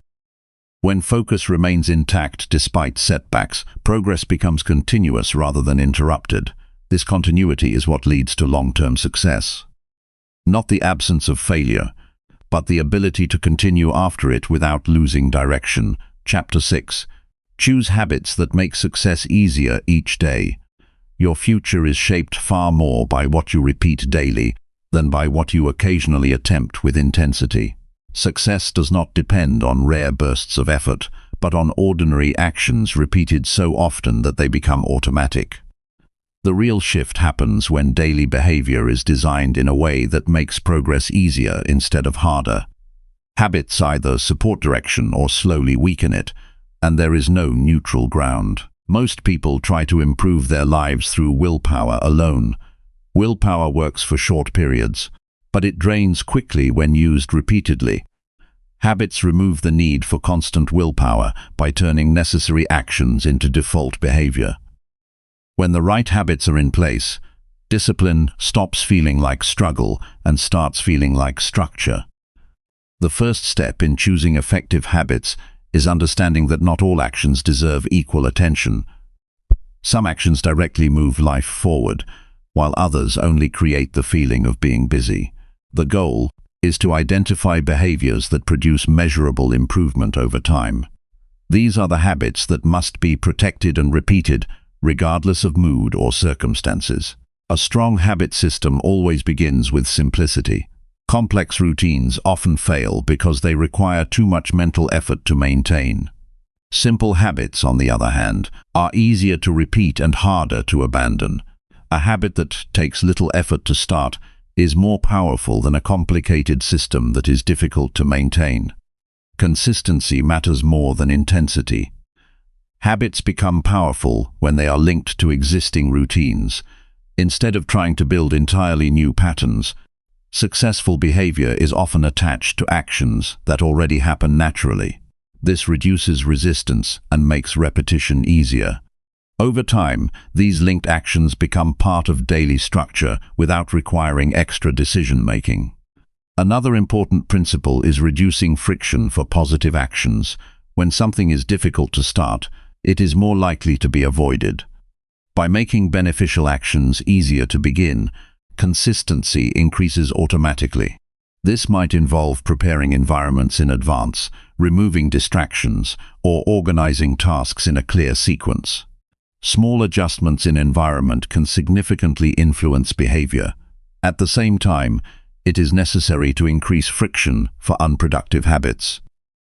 When focus remains intact despite setbacks, progress becomes continuous rather than interrupted. This continuity is what leads to long-term success. Not the absence of failure, but the ability to continue after it without losing direction. Chapter 6. Choose habits that make success easier each day. Your future is shaped far more by what you repeat daily than by what you occasionally attempt with intensity. Success does not depend on rare bursts of effort, but on ordinary actions repeated so often that they become automatic. The real shift happens when daily behavior is designed in a way that makes progress easier instead of harder. Habits either support direction or slowly weaken it, and there is no neutral ground. Most people try to improve their lives through willpower alone. Willpower works for short periods, but it drains quickly when used repeatedly. Habits remove the need for constant willpower by turning necessary actions into default behavior. When the right habits are in place, discipline stops feeling like struggle and starts feeling like structure. The first step in choosing effective habits is understanding that not all actions deserve equal attention. Some actions directly move life forward, while others only create the feeling of being busy. The goal is to identify behaviors that produce measurable improvement over time. These are the habits that must be protected and repeated, regardless of mood or circumstances. A strong habit system always begins with simplicity. Complex routines often fail because they require too much mental effort to maintain. Simple habits, on the other hand, are easier to repeat and harder to abandon. A habit that takes little effort to start is more powerful than a complicated system that is difficult to maintain. Consistency matters more than intensity. Habits become powerful when they are linked to existing routines. Instead of trying to build entirely new patterns, successful behavior is often attached to actions that already happen naturally. This reduces resistance and makes repetition easier. Over time, these linked actions become part of daily structure without requiring extra decision-making. Another important principle is reducing friction for positive actions. When something is difficult to start, it is more likely to be avoided. By making beneficial actions easier to begin, consistency increases automatically. This might involve preparing environments in advance, removing distractions, or organizing tasks in a clear sequence. Small adjustments in environment can significantly influence behavior. At the same time, it is necessary to increase friction for unproductive habits.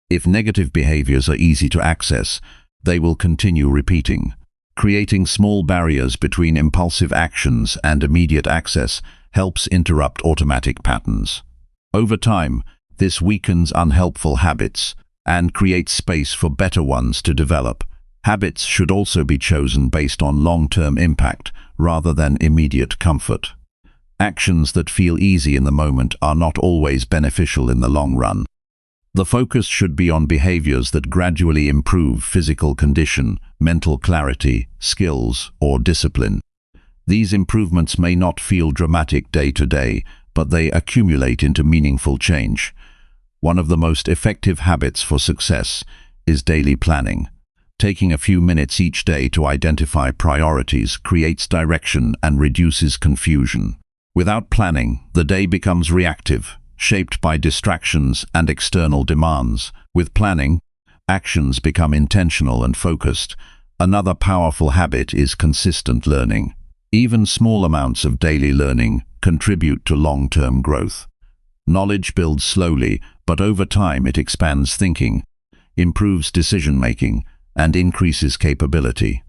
If negative behaviors are easy to access, they will continue repeating. Creating small barriers between impulsive actions and immediate access helps interrupt automatic patterns. Over time, this weakens unhelpful habits and creates space for better ones to develop. Habits should also be chosen based on long-term impact rather than immediate comfort. Actions that feel easy in the moment are not always beneficial in the long run. The focus should be on behaviors that gradually improve physical condition, mental clarity, skills, or discipline. These improvements may not feel dramatic day to day, but they accumulate into meaningful change. One of the most effective habits for success is daily planning. Taking a few minutes each day to identify priorities creates direction and reduces confusion. Without planning, the day becomes reactive, shaped by distractions and external demands. With planning, actions become intentional and focused. Another powerful habit is consistent learning. Even small amounts of daily learning contribute to long-term growth. Knowledge builds slowly, but over time it expands thinking, improves decision-making, and increases capability.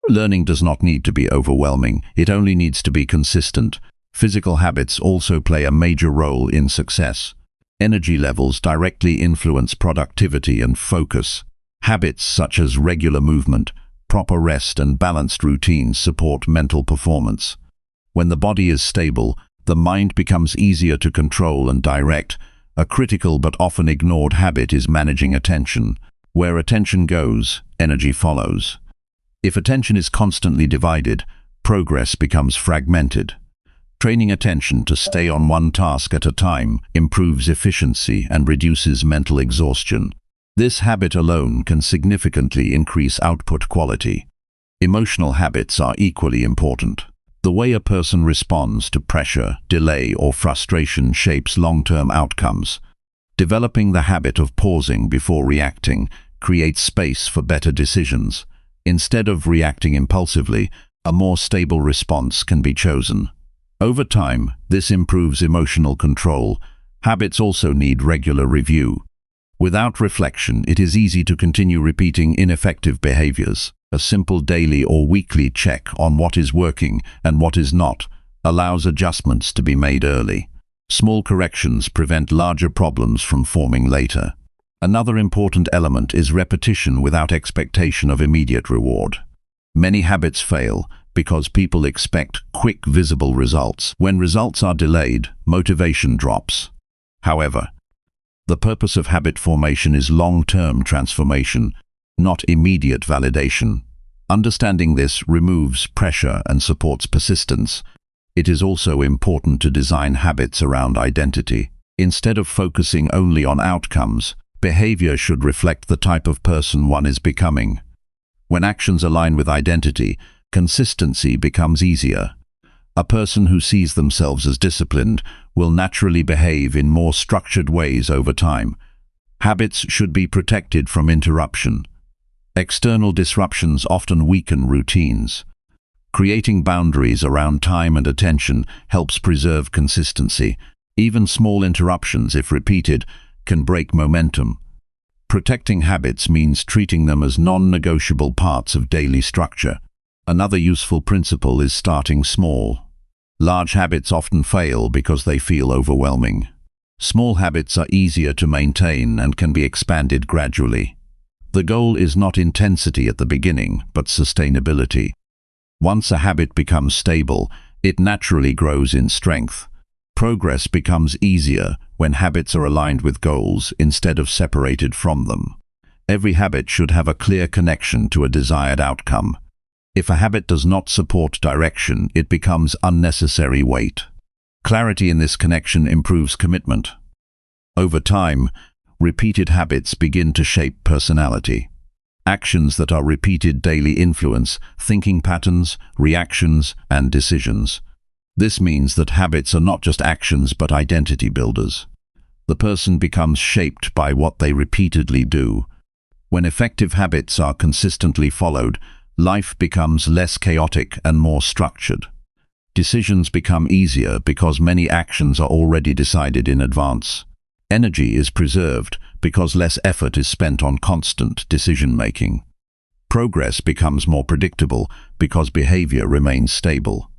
Learning does not need to be overwhelming, it only needs to be consistent. Physical habits also play a major role in success. Energy levels directly influence productivity and focus. Habits such as regular movement, proper rest, and balanced routines support mental performance. When the body is stable, the mind becomes easier to control and direct. A critical but often ignored habit is managing attention. Where attention goes, energy follows. If attention is constantly divided, progress becomes fragmented. Training attention to stay on one task at a time improves efficiency and reduces mental exhaustion. This habit alone can significantly increase output quality. Emotional habits are equally important. The way a person responds to pressure, delay, or frustration shapes long-term outcomes. Developing the habit of pausing before reacting creates space for better decisions. Instead of reacting impulsively, a more stable response can be chosen. Over time, this improves emotional control. Habits also need regular review. Without reflection, it is easy to continue repeating ineffective behaviors. A simple daily or weekly check on what is working and what is not allows adjustments to be made early. Small corrections prevent larger problems from forming later. Another important element is repetition without expectation of immediate reward. Many habits fail because people expect quick, visible results. When results are delayed, motivation drops. However, the purpose of habit formation is long-term transformation, not immediate validation. Understanding this removes pressure and supports persistence. It is also important to design habits around identity. Instead of focusing only on outcomes, behavior should reflect the type of person one is becoming. When actions align with identity, consistency becomes easier. A person who sees themselves as disciplined will naturally behave in more structured ways over time. Habits should be protected from interruption. External disruptions often weaken routines. Creating boundaries around time and attention helps preserve consistency. Even small interruptions, if repeated, can break momentum. Protecting habits means treating them as non-negotiable parts of daily structure. Another useful principle is starting small. Large habits often fail because they feel overwhelming. Small habits are easier to maintain and can be expanded gradually. The goal is not intensity at the beginning, but sustainability. Once a habit becomes stable, it naturally grows in strength. Progress becomes easier when habits are aligned with goals instead of separated from them. Every habit should have a clear connection to a desired outcome. If a habit does not support direction, it becomes unnecessary weight. Clarity in this connection improves commitment. Over time, repeated habits begin to shape personality. Actions that are repeated daily influence thinking patterns, reactions, and decisions. This means that habits are not just actions but identity builders. The person becomes shaped by what they repeatedly do. When effective habits are consistently followed, life becomes less chaotic and more structured. Decisions become easier because many actions are already decided in advance. Energy is preserved because less effort is spent on constant decision-making. Progress becomes more predictable because behavior remains stable.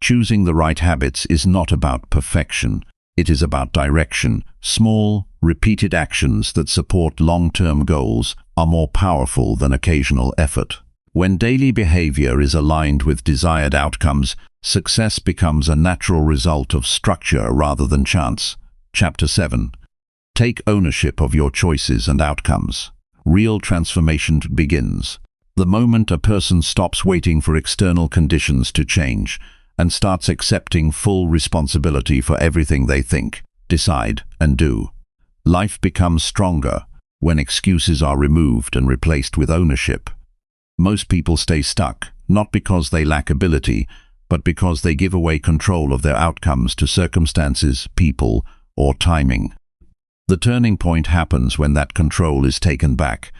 Choosing the right habits is not about perfection. It is about direction. Small, repeated actions that support long-term goals are more powerful than occasional effort. When daily behavior is aligned with desired outcomes, success becomes a natural result of structure rather than chance. Chapter 7. Take ownership of your choices and outcomes. Real transformation begins the moment a person stops waiting for external conditions to change and starts accepting full responsibility for everything they think, decide, and do. Life becomes stronger when excuses are removed and replaced with ownership. Most people stay stuck, not because they lack ability, but because they give away control of their outcomes to circumstances, people, or timing. The turning point happens when that control is taken back.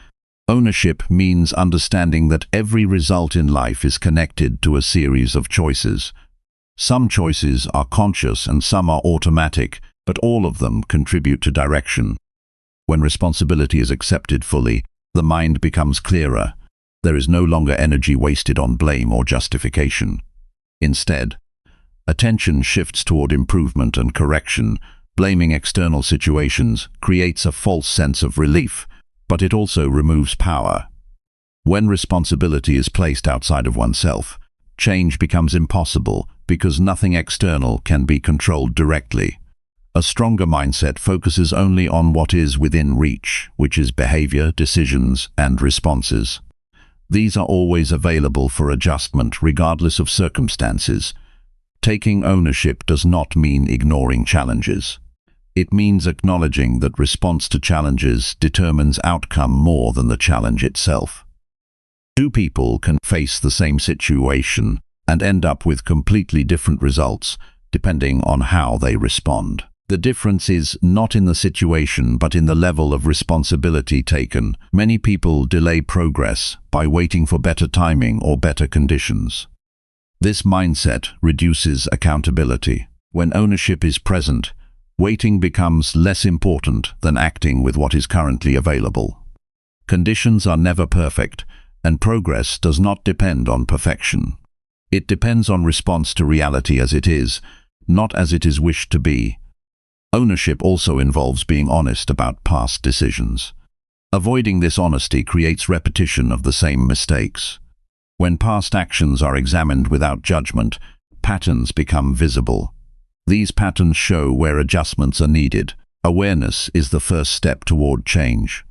Ownership means understanding that every result in life is connected to a series of choices. Some choices are conscious and some are automatic, but all of them contribute to direction. When responsibility is accepted fully, the mind becomes clearer. There is no longer energy wasted on blame or justification. Instead, attention shifts toward improvement and correction. Blaming external situations creates a false sense of relief, but it also removes power. When responsibility is placed outside of oneself, change becomes impossible because nothing external can be controlled directly. A stronger mindset focuses only on what is within reach, which is behavior, decisions, and responses. These are always available for adjustment regardless of circumstances. Taking ownership does not mean ignoring challenges. It means acknowledging that response to challenges determines outcome more than the challenge itself. Two people can face the same situation and end up with completely different results depending on how they respond. The difference is not in the situation but in the level of responsibility taken. Many people delay progress by waiting for better timing or better conditions. This mindset reduces accountability. When ownership is present, waiting becomes less important than acting with what is currently available. Conditions are never perfect, and progress does not depend on perfection. It depends on response to reality as it is, not as it is wished to be. Ownership also involves being honest about past decisions. Avoiding this honesty creates repetition of the same mistakes. When past actions are examined without judgment, patterns become visible. These patterns show where adjustments are needed. Awareness is the first step toward change.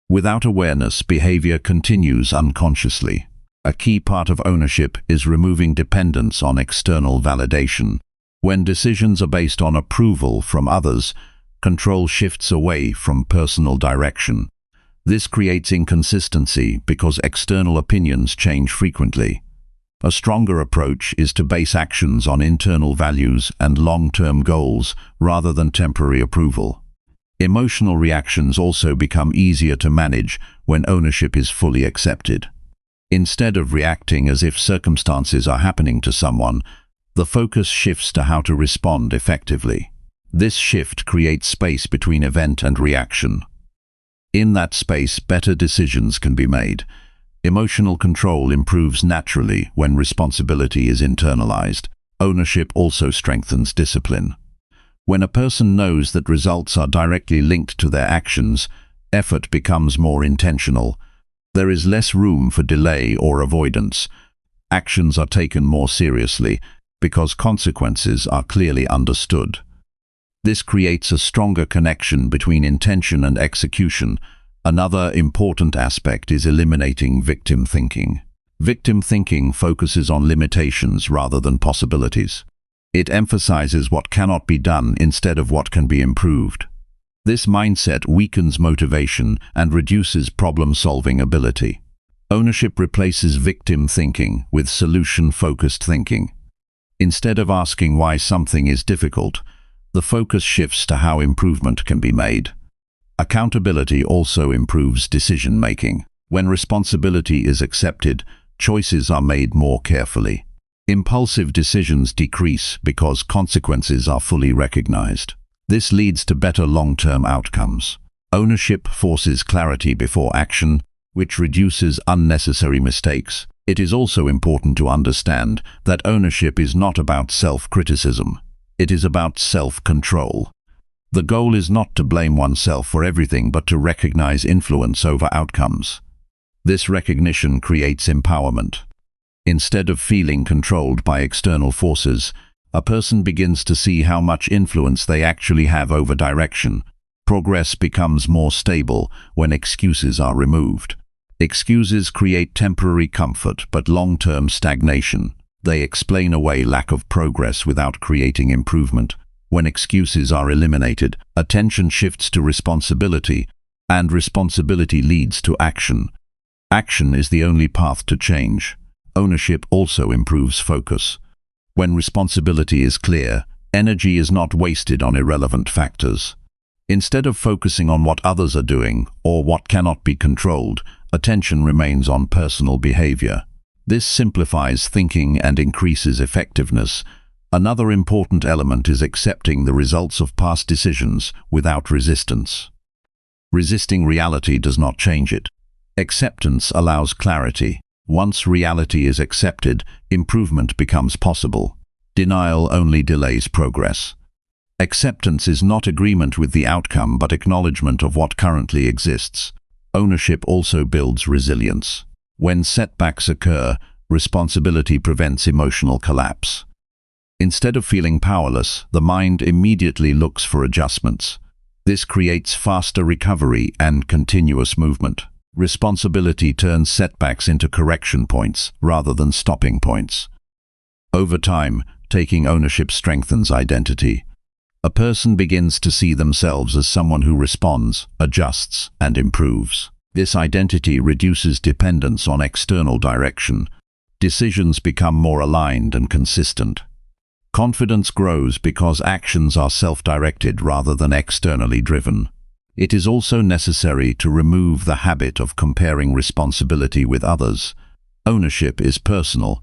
Without awareness, behavior continues unconsciously. A key part of ownership is removing dependence on external validation. When decisions are based on approval from others, control shifts away from personal direction. This creates inconsistency because external opinions change frequently. A stronger approach is to base actions on internal values and long-term goals rather than temporary approval. Emotional reactions also become easier to manage when ownership is fully accepted. Instead of reacting as if circumstances are happening to someone, the focus shifts to how to respond effectively. This shift creates space between event and reaction. In that space, better decisions can be made. Emotional control improves naturally when responsibility is internalized. Ownership also strengthens discipline. When a person knows that results are directly linked to their actions, effort becomes more intentional. There is less room for delay or avoidance. Actions are taken more seriously because consequences are clearly understood. This creates a stronger connection between intention and execution. Another important aspect is eliminating victim thinking. Victim thinking focuses on limitations rather than possibilities. It emphasizes what cannot be done instead of what can be improved. This mindset weakens motivation and reduces problem-solving ability. Ownership replaces victim thinking with solution-focused thinking. Instead of asking why something is difficult, the focus shifts to how improvement can be made. Accountability also improves decision-making. When responsibility is accepted, choices are made more carefully. Impulsive decisions decrease because consequences are fully recognized. This leads to better long-term outcomes. Ownership forces clarity before action, which reduces unnecessary mistakes. It is also important to understand that ownership is not about self-criticism. It is about self-control. The goal is not to blame oneself for everything but to recognize influence over outcomes. This recognition creates empowerment. Instead of feeling controlled by external forces, a person begins to see how much influence they actually have over direction. Progress becomes more stable when excuses are removed. Excuses create temporary comfort but long-term stagnation. They explain away lack of progress without creating improvement. When excuses are eliminated, attention shifts to responsibility, and responsibility leads to action. Action is the only path to change. Ownership also improves focus. When responsibility is clear, energy is not wasted on irrelevant factors. Instead of focusing on what others are doing or what cannot be controlled, attention remains on personal behavior. This simplifies thinking and increases effectiveness. Another important element is accepting the results of past decisions without resistance. Resisting reality does not change it. Acceptance allows clarity. Once reality is accepted, improvement becomes possible. Denial only delays progress. Acceptance is not agreement with the outcome but acknowledgement of what currently exists. Ownership also builds resilience. When setbacks occur, responsibility prevents emotional collapse. Instead of feeling powerless, the mind immediately looks for adjustments. This creates faster recovery and continuous movement. Responsibility turns setbacks into correction points rather than stopping points. Over time, taking ownership strengthens identity. A person begins to see themselves as someone who responds, adjusts, and improves. This identity reduces dependence on external direction. Decisions become more aligned and consistent. Confidence grows because actions are self-directed rather than externally driven. It is also necessary to remove the habit of comparing responsibility with others. Ownership is personal.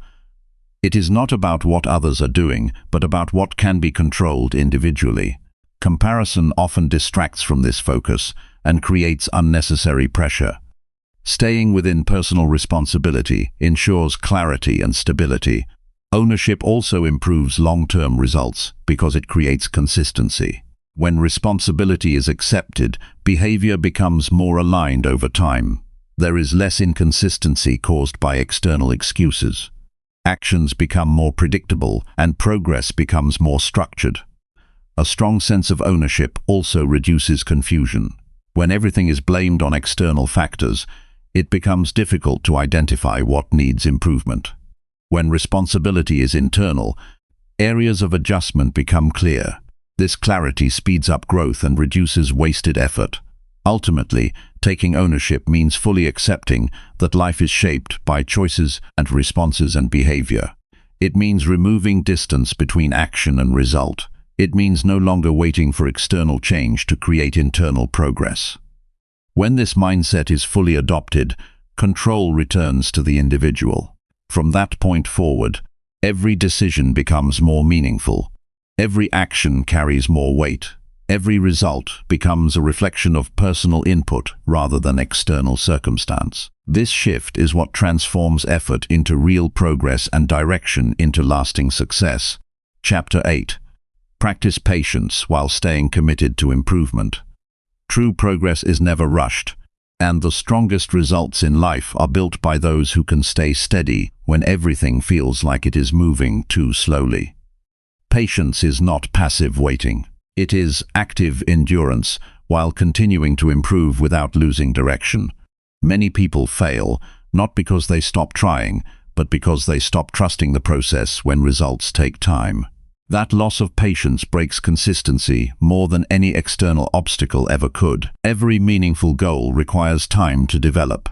It is not about what others are doing, but about what can be controlled individually. Comparison often distracts from this focus and creates unnecessary pressure. Staying within personal responsibility ensures clarity and stability. Ownership also improves long-term results because it creates consistency. When responsibility is accepted, behavior becomes more aligned over time. There is less inconsistency caused by external excuses. Actions become more predictable and progress becomes more structured. A strong sense of ownership also reduces confusion. When everything is blamed on external factors, it becomes difficult to identify what needs improvement. When responsibility is internal, areas of adjustment become clear. This clarity speeds up growth and reduces wasted effort. Ultimately, taking ownership means fully accepting that life is shaped by choices and responses and behavior. It means removing distance between action and result. It means no longer waiting for external change to create internal progress. When this mindset is fully adopted, control returns to the individual. From that point forward, every decision becomes more meaningful. Every action carries more weight. Every result becomes a reflection of personal input rather than external circumstance. This shift is what transforms effort into real progress and direction into lasting success. Chapter 8. Practice patience while staying committed to improvement. True progress is never rushed, and the strongest results in life are built by those who can stay steady when everything feels like it is moving too slowly. Patience is not passive waiting. It is active endurance while continuing to improve without losing direction. Many people fail, not because they stop trying, but because they stop trusting the process when results take time. That loss of patience breaks consistency more than any external obstacle ever could. Every meaningful goal requires time to develop.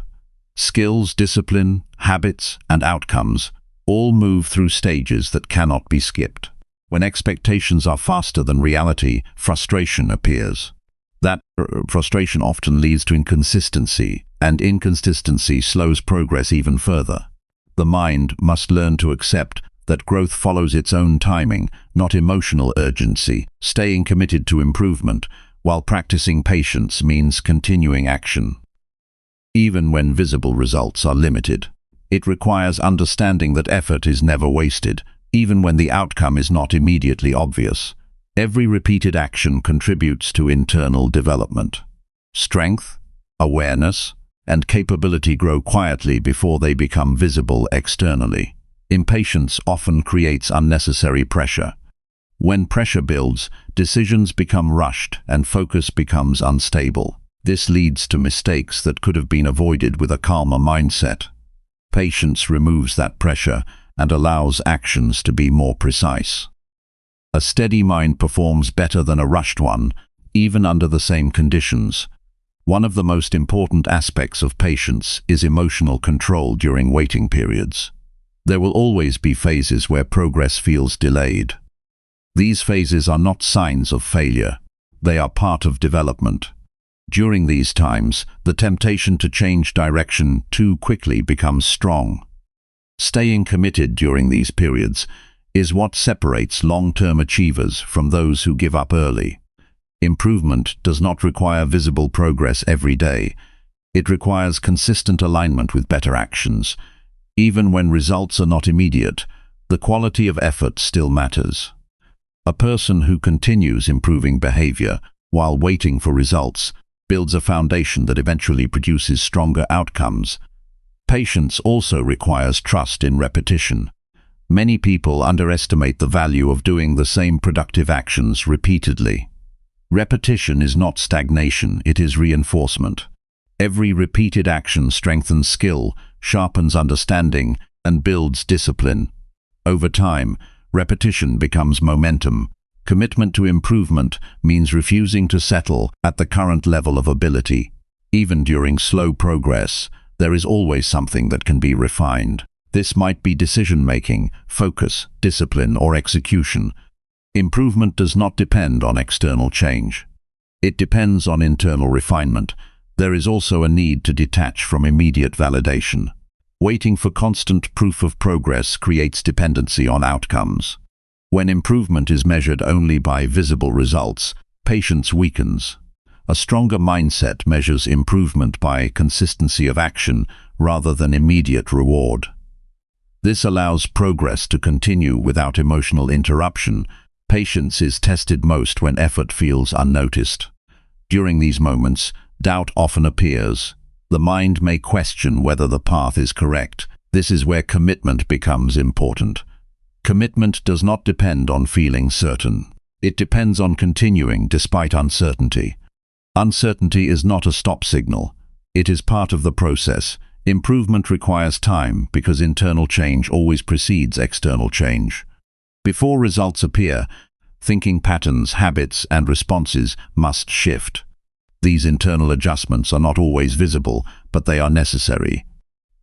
Skills, discipline, habits, and outcomes all move through stages that cannot be skipped. When expectations are faster than reality, frustration appears. That frustration often leads to inconsistency, and inconsistency slows progress even further. The mind must learn to accept that growth follows its own timing, not emotional urgency. Staying committed to improvement while practicing patience means continuing action. Even when visible results are limited, it requires understanding that effort is never wasted, even when the outcome is not immediately obvious. Every repeated action contributes to internal development. Strength, awareness, and capability grow quietly before they become visible externally. Impatience often creates unnecessary pressure. When pressure builds, decisions become rushed and focus becomes unstable. This leads to mistakes that could have been avoided with a calmer mindset. Patience removes that pressure and allows actions to be more precise. A steady mind performs better than a rushed one, even under the same conditions. One of the most important aspects of patience is emotional control during waiting periods. There will always be phases where progress feels delayed. These phases are not signs of failure. They are part of development. During these times, the temptation to change direction too quickly becomes strong. Staying committed during these periods is what separates long-term achievers from those who give up early. Improvement does not require visible progress every day. It requires consistent alignment with better actions. Even when results are not immediate, the quality of effort still matters. A person who continues improving behavior while waiting for results builds a foundation that eventually produces stronger outcomes. Patience also requires trust in repetition. Many people underestimate the value of doing the same productive actions repeatedly. Repetition is not stagnation, it is reinforcement. Every repeated action strengthens skill, sharpens understanding, and builds discipline. Over time, repetition becomes momentum. Commitment to improvement means refusing to settle at the current level of ability. Even during slow progress, there is always something that can be refined. This might be decision-making, focus, discipline, or execution. Improvement does not depend on external change. It depends on internal refinement. There is also a need to detach from immediate validation. Waiting for constant proof of progress creates dependency on outcomes. When improvement is measured only by visible results, patience weakens. A stronger mindset measures improvement by consistency of action rather than immediate reward. This allows progress to continue without emotional interruption. Patience is tested most when effort feels unnoticed. During these moments, doubt often appears. The mind may question whether the path is correct. This is where commitment becomes important. Commitment does not depend on feeling certain. It depends on continuing despite uncertainty. Uncertainty is not a stop signal. It is part of the process. Improvement requires time because internal change always precedes external change. Before results appear, thinking patterns, habits, and responses must shift. These internal adjustments are not always visible, but they are necessary.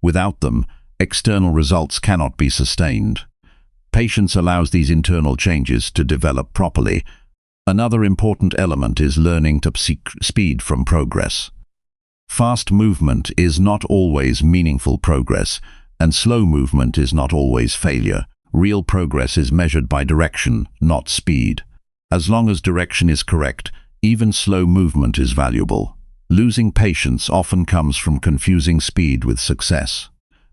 Without them, external results cannot be sustained. Patience allows these internal changes to develop properly. Another important element is learning to seek speed from progress. Fast movement is not always meaningful progress, and slow movement is not always failure. Real progress is measured by direction, not speed. As long as direction is correct, Even slow movement is valuable. Losing patience often comes from confusing speed with success.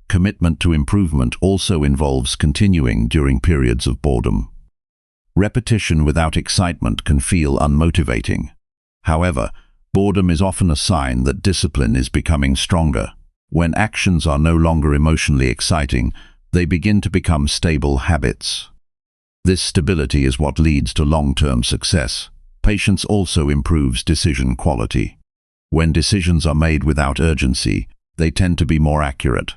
Commitment to improvement also involves continuing during periods of boredom. Repetition without excitement can feel unmotivating. However, boredom is often a sign that discipline is becoming stronger. When actions are no longer emotionally exciting, they begin to become stable habits. This stability is what leads to long-term success. Patience also improves decision quality. When decisions are made without urgency, they tend to be more accurate.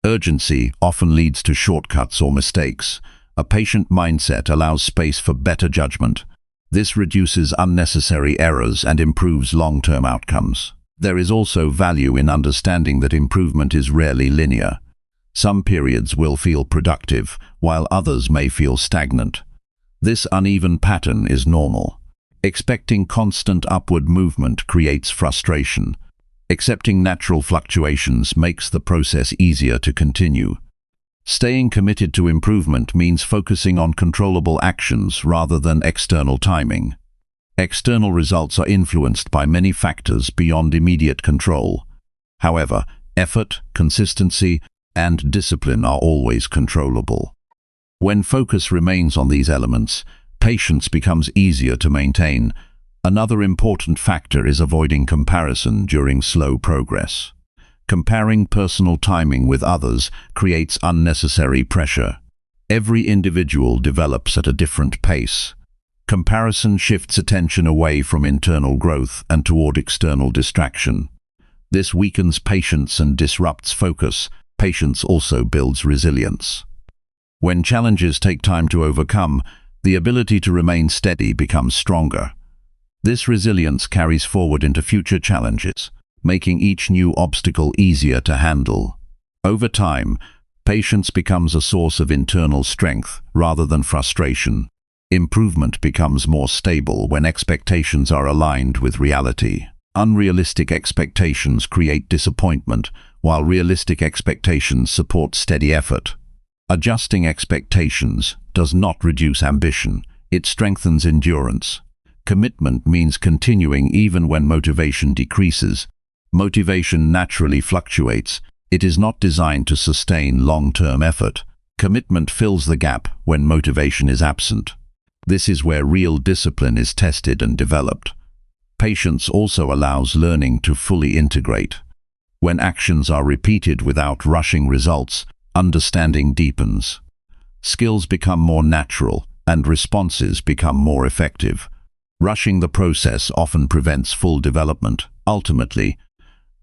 Urgency often leads to shortcuts or mistakes. A patient mindset allows space for better judgment. This reduces unnecessary errors and improves long-term outcomes. There is also value in understanding that improvement is rarely linear. Some periods will feel productive, while others may feel stagnant. This uneven pattern is normal. Expecting constant upward movement creates frustration. Accepting natural fluctuations makes the process easier to continue. Staying committed to improvement means focusing on controllable actions rather than external timing. External results are influenced by many factors beyond immediate control. However, effort, consistency, and discipline are always controllable. When focus remains on these elements, patience becomes easier to maintain. Another important factor is avoiding comparison during slow progress. Comparing personal timing with others creates unnecessary pressure. Every individual develops at a different pace. Comparison shifts attention away from internal growth and toward external distraction. This weakens patience and disrupts focus. Patience also builds resilience. When challenges take time to overcome, the ability to remain steady becomes stronger. This resilience carries forward into future challenges, making each new obstacle easier to handle. Over time, patience becomes a source of internal strength rather than frustration. Improvement becomes more stable when expectations are aligned with reality. Unrealistic expectations create disappointment, while realistic expectations support steady effort. Adjusting expectations does not reduce ambition, it strengthens endurance. Commitment means continuing even when motivation decreases. Motivation naturally fluctuates. It is not designed to sustain long-term effort. Commitment fills the gap when motivation is absent. This is where real discipline is tested and developed. Patience also allows learning to fully integrate. When actions are repeated without rushing results, understanding deepens. Skills become more natural, and responses become more effective. Rushing the process often prevents full development. Ultimately,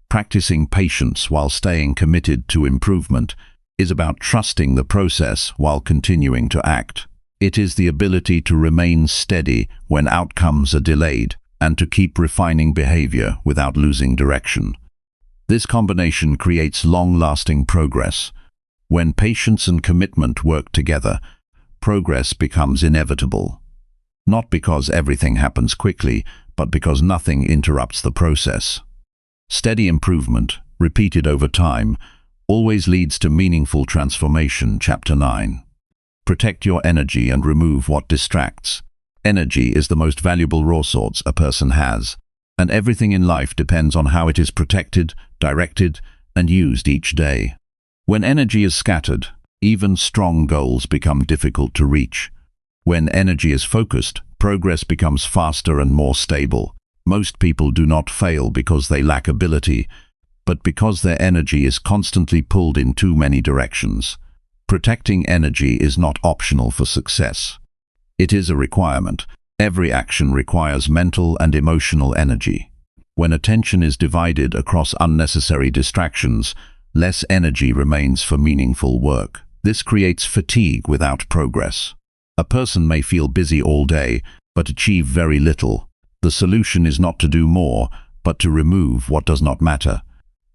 practicing patience while staying committed to improvement is about trusting the process while continuing to act. It is the ability to remain steady when outcomes are delayed and to keep refining behavior without losing direction. This combination creates long-lasting progress. When patience and commitment work together, progress becomes inevitable. Not because everything happens quickly, but because nothing interrupts the process. Steady improvement, repeated over time, always leads to meaningful transformation. Chapter 9. Protect your energy and remove what distracts. Energy is the most valuable resource a person has, and everything in life depends on how it is protected, directed, and used each day. When energy is scattered, even strong goals become difficult to reach. When energy is focused, progress becomes faster and more stable. Most people do not fail because they lack ability, but because their energy is constantly pulled in too many directions. Protecting energy is not optional for success. It is a requirement. Every action requires mental and emotional energy. When attention is divided across unnecessary distractions, less energy remains for meaningful work. This creates fatigue without progress. A person may feel busy all day, but achieve very little. The solution is not to do more, but to remove what does not matter.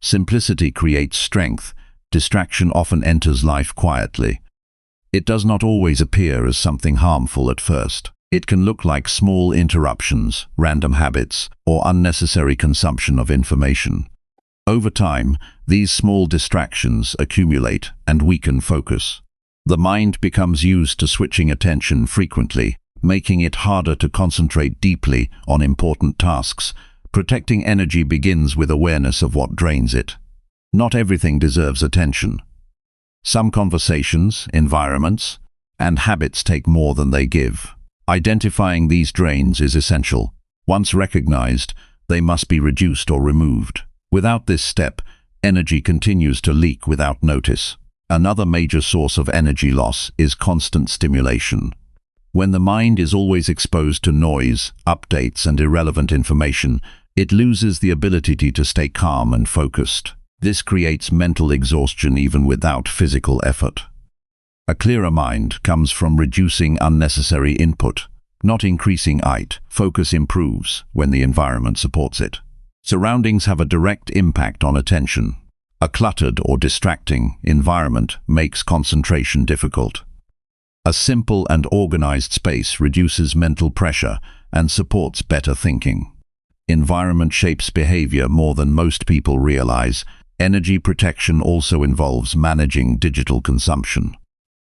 Simplicity creates strength. Distraction often enters life quietly. It does not always appear as something harmful at first. It can look like small interruptions, random habits, or unnecessary consumption of information. Over time, these small distractions accumulate and weaken focus. The mind becomes used to switching attention frequently. making it harder to concentrate deeply on important tasks. Protecting energy begins with awareness of what drains it. Not everything deserves attention. Some conversations, environments, and habits take more than they give. Identifying these drains is essential. Once recognized, they must be reduced or removed. Without this step, energy continues to leak without notice. Another major source of energy loss is constant stimulation. When the mind is always exposed to noise, updates, and irrelevant information, it loses the ability to stay calm and focused. This creates mental exhaustion even without physical effort. A clearer mind comes from reducing unnecessary input, not increasing it. Focus improves when the environment supports it. Surroundings have a direct impact on attention. A cluttered or distracting environment makes concentration difficult. A simple and organized space reduces mental pressure and supports better thinking. Environment shapes behavior more than most people realize. Energy protection also involves managing digital consumption.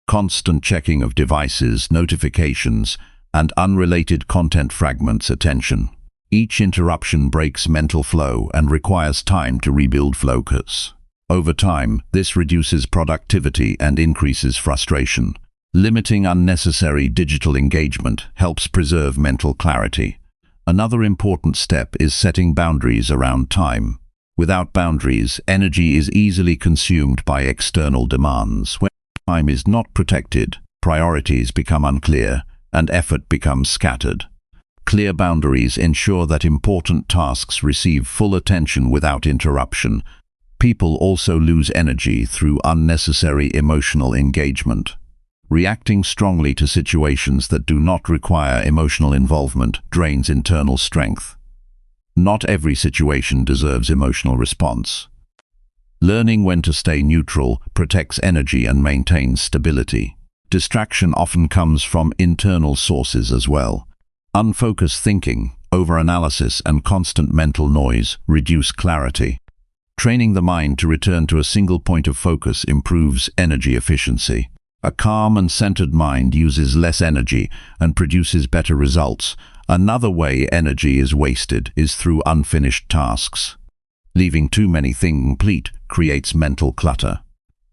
Constant checking of devices, notifications, and unrelated content fragments attention. Each interruption breaks mental flow and requires time to rebuild focus. Over time, this reduces productivity and increases frustration. Limiting unnecessary digital engagement helps preserve mental clarity. Another important step is setting boundaries around time. Without boundaries, energy is easily consumed by external demands. When time is not protected, priorities become unclear, and effort becomes scattered. Clear boundaries ensure that important tasks receive full attention without interruption. People also lose energy through unnecessary emotional engagement. Reacting strongly to situations that do not require emotional involvement drains internal strength. Not every situation deserves emotional response. Learning when to stay neutral protects energy and maintains stability. Distraction often comes from internal sources as well. Unfocused thinking, overanalysis, and constant mental noise reduce clarity. Training the mind to return to a single point of focus improves energy efficiency. A calm and centered mind uses less energy and produces better results. Another way energy is wasted is through unfinished tasks. Leaving too many things incomplete creates mental clutter.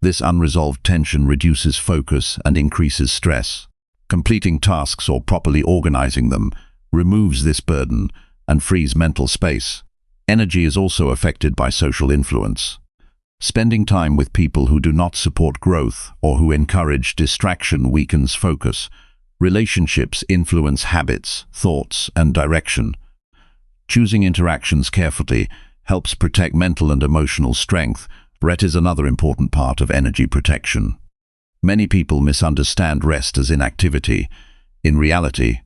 This unresolved tension reduces focus and increases stress. Completing tasks or properly organizing them removes this burden and frees mental space. Energy is also affected by social influence. Spending time with people who do not support growth or who encourage distraction weakens focus. Relationships influence habits, thoughts, and direction. Choosing interactions carefully helps protect mental and emotional strength. Rest is another important part of energy protection. Many people misunderstand rest as inactivity. In reality,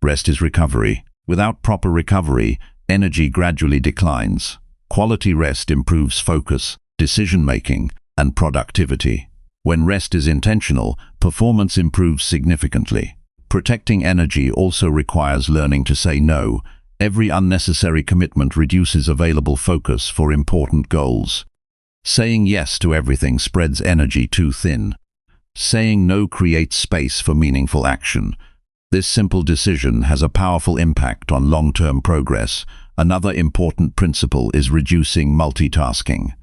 rest is recovery. Without proper recovery, energy gradually declines. Quality rest improves focus, decision-making, and productivity. When rest is intentional, performance improves significantly. Protecting energy also requires learning to say no. Every unnecessary commitment reduces available focus for important goals. Saying yes to everything spreads energy too thin. Saying no creates space for meaningful action. This simple decision has a powerful impact on long-term progress. Another important principle is reducing multitasking.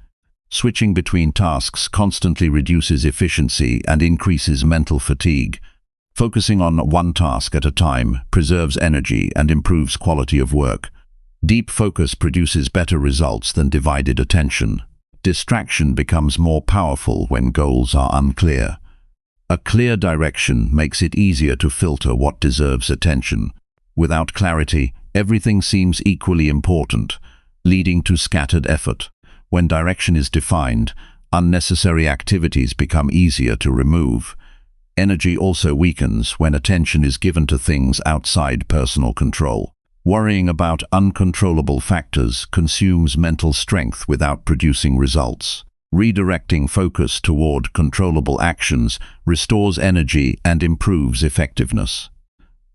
Switching between tasks constantly reduces efficiency and increases mental fatigue. Focusing on one task at a time preserves energy and improves quality of work. Deep focus produces better results than divided attention. Distraction becomes more powerful when goals are unclear. A clear direction makes it easier to filter what deserves attention. Without clarity, everything seems equally important, leading to scattered effort. When direction is defined, unnecessary activities become easier to remove. Energy also weakens when attention is given to things outside personal control. Worrying about uncontrollable factors consumes mental strength without producing results. Redirecting focus toward controllable actions restores energy and improves effectiveness.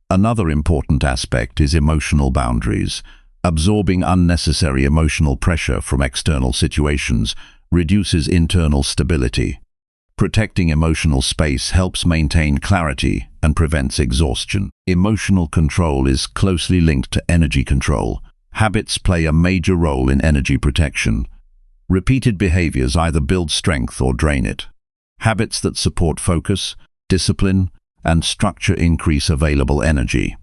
Another important aspect is emotional boundaries. Absorbing unnecessary emotional pressure from external situations reduces internal stability. Protecting emotional space helps maintain clarity and prevents exhaustion. Emotional control is closely linked to energy control. Habits play a major role in energy protection. Repeated behaviors either build strength or drain it. Habits that support focus, discipline, and structure increase available energy.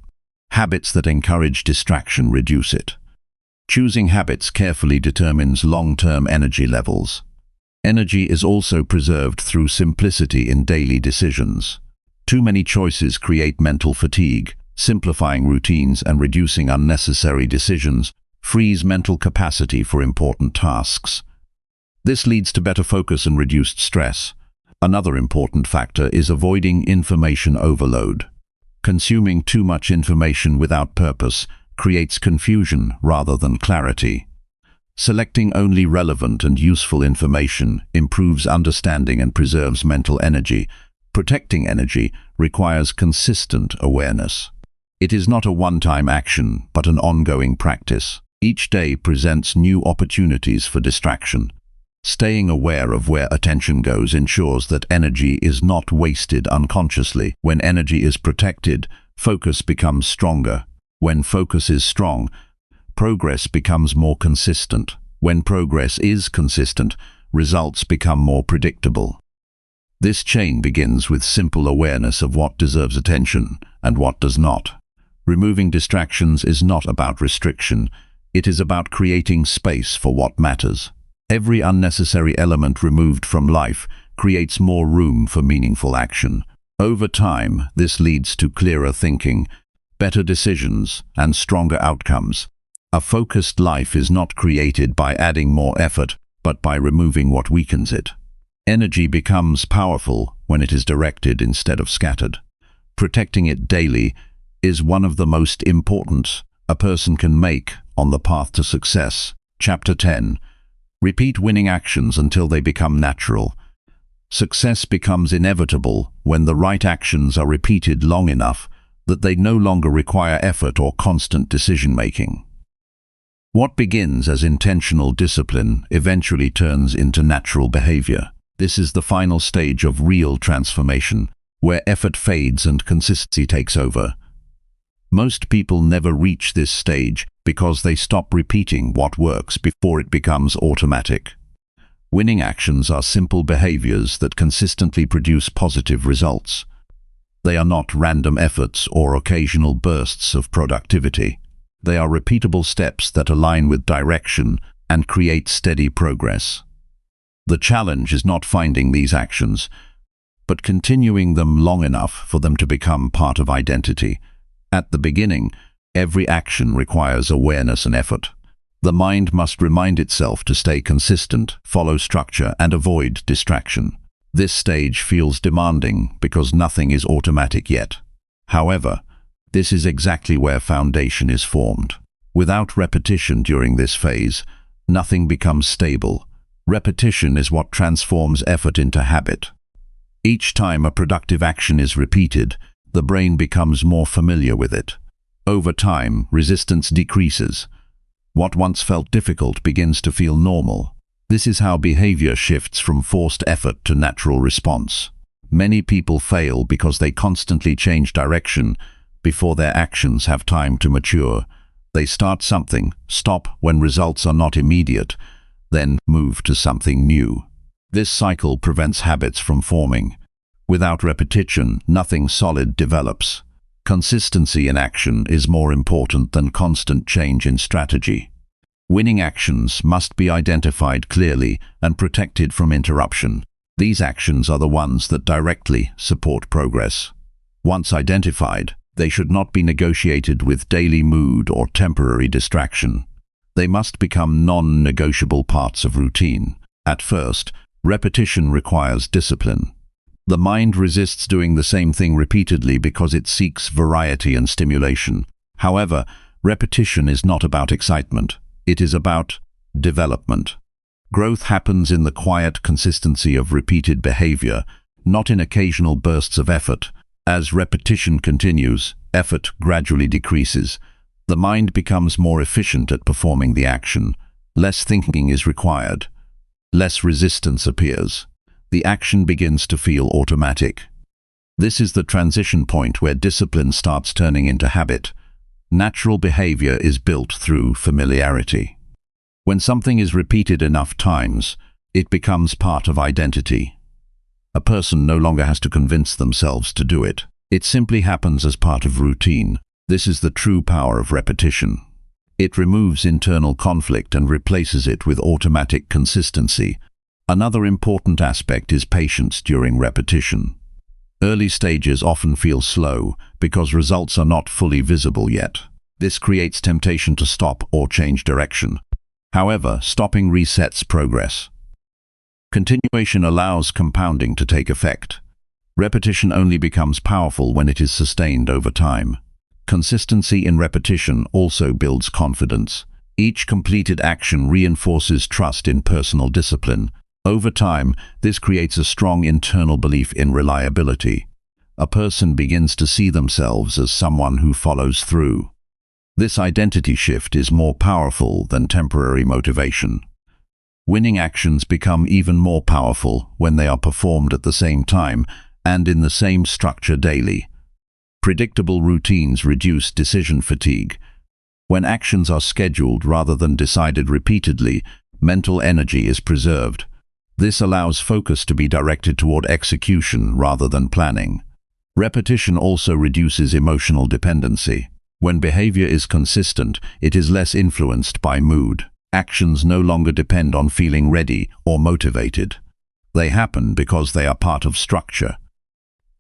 Habits that encourage distraction reduce it. Choosing habits carefully determines long-term energy levels. Energy is also preserved through simplicity in daily decisions. Too many choices create mental fatigue. Simplifying routines and reducing unnecessary decisions frees mental capacity for important tasks. This leads to better focus and reduced stress. Another important factor is avoiding information overload. Consuming too much information without purpose creates confusion rather than clarity. Selecting only relevant and useful information improves understanding and preserves mental energy. Protecting energy requires consistent awareness. It is not a one-time action, but an ongoing practice. Each day presents new opportunities for distraction. Staying aware of where attention goes ensures that energy is not wasted unconsciously. When energy is protected, focus becomes stronger. When focus is strong, progress becomes more consistent. When progress is consistent, results become more predictable. This chain begins with simple awareness of what deserves attention and what does not. Removing distractions is not about restriction. It is about creating space for what matters. Every unnecessary element removed from life creates more room for meaningful action. Over time, this leads to clearer thinking, better decisions, and stronger outcomes. A focused life is not created by adding more effort, but by removing what weakens it. Energy becomes powerful when it is directed instead of scattered. Protecting it daily is one of the most important a person can make on the path to success. Chapter 10. Repeat winning actions until they become natural. Success becomes inevitable when the right actions are repeated long enough that they no longer require effort or constant decision-making. What begins as intentional discipline eventually turns into natural behavior. This is the final stage of real transformation, where effort fades and consistency takes over. Most people never reach this stage because they stop repeating what works before it becomes automatic. Winning actions are simple behaviors that consistently produce positive results. They are not random efforts or occasional bursts of productivity. They are repeatable steps that align with direction and create steady progress. The challenge is not finding these actions, but continuing them long enough for them to become part of identity. At the beginning, every action requires awareness and effort. The mind must remind itself to stay consistent, follow structure, and avoid distraction. This stage feels demanding because nothing is automatic yet. However, this is exactly where foundation is formed. Without repetition during this phase, nothing becomes stable. Repetition is what transforms effort into habit. Each time a productive action is repeated, the brain becomes more familiar with it. Over time, resistance decreases. What once felt difficult begins to feel normal. This is how behavior shifts from forced effort to natural response. Many people fail because they constantly change direction before their actions have time to mature. They start something, stop when results are not immediate, then move to something new. This cycle prevents habits from forming. Without repetition, nothing solid develops. Consistency in action is more important than constant change in strategy. Winning actions must be identified clearly and protected from interruption. These actions are the ones that directly support progress. Once identified, they should not be negotiated with daily mood or temporary distraction. They must become non-negotiable parts of routine. At first, repetition requires discipline. The mind resists doing the same thing repeatedly because it seeks variety and stimulation. However, repetition is not about excitement. It is about development. Growth happens in the quiet consistency of repeated behavior, not in occasional bursts of effort. As repetition continues, effort gradually decreases. The mind becomes more efficient at performing the action. Less thinking is required. Less resistance appears. the action begins to feel automatic. This is the transition point where discipline starts turning into habit. Natural behavior is built through familiarity. When something is repeated enough times, it becomes part of identity. A person no longer has to convince themselves to do it. It simply happens as part of routine. This is the true power of repetition. It removes internal conflict and replaces it with automatic consistency. Another important aspect is patience during repetition. Early stages often feel slow because results are not fully visible yet. This creates temptation to stop or change direction. However, stopping resets progress. Continuation allows compounding to take effect. Repetition only becomes powerful when it is sustained over time. Consistency in repetition also builds confidence. Each completed action reinforces trust in personal discipline. Over time, this creates a strong internal belief in reliability. A person begins to see themselves as someone who follows through. This identity shift is more powerful than temporary motivation. Winning actions become even more powerful when they are performed at the same time and in the same structure daily. Predictable routines reduce decision fatigue. When actions are scheduled rather than decided repeatedly, mental energy is preserved. This allows focus to be directed toward execution rather than planning. Repetition also reduces emotional dependency. When behavior is consistent, it is less influenced by mood. Actions no longer depend on feeling ready or motivated. They happen because they are part of structure.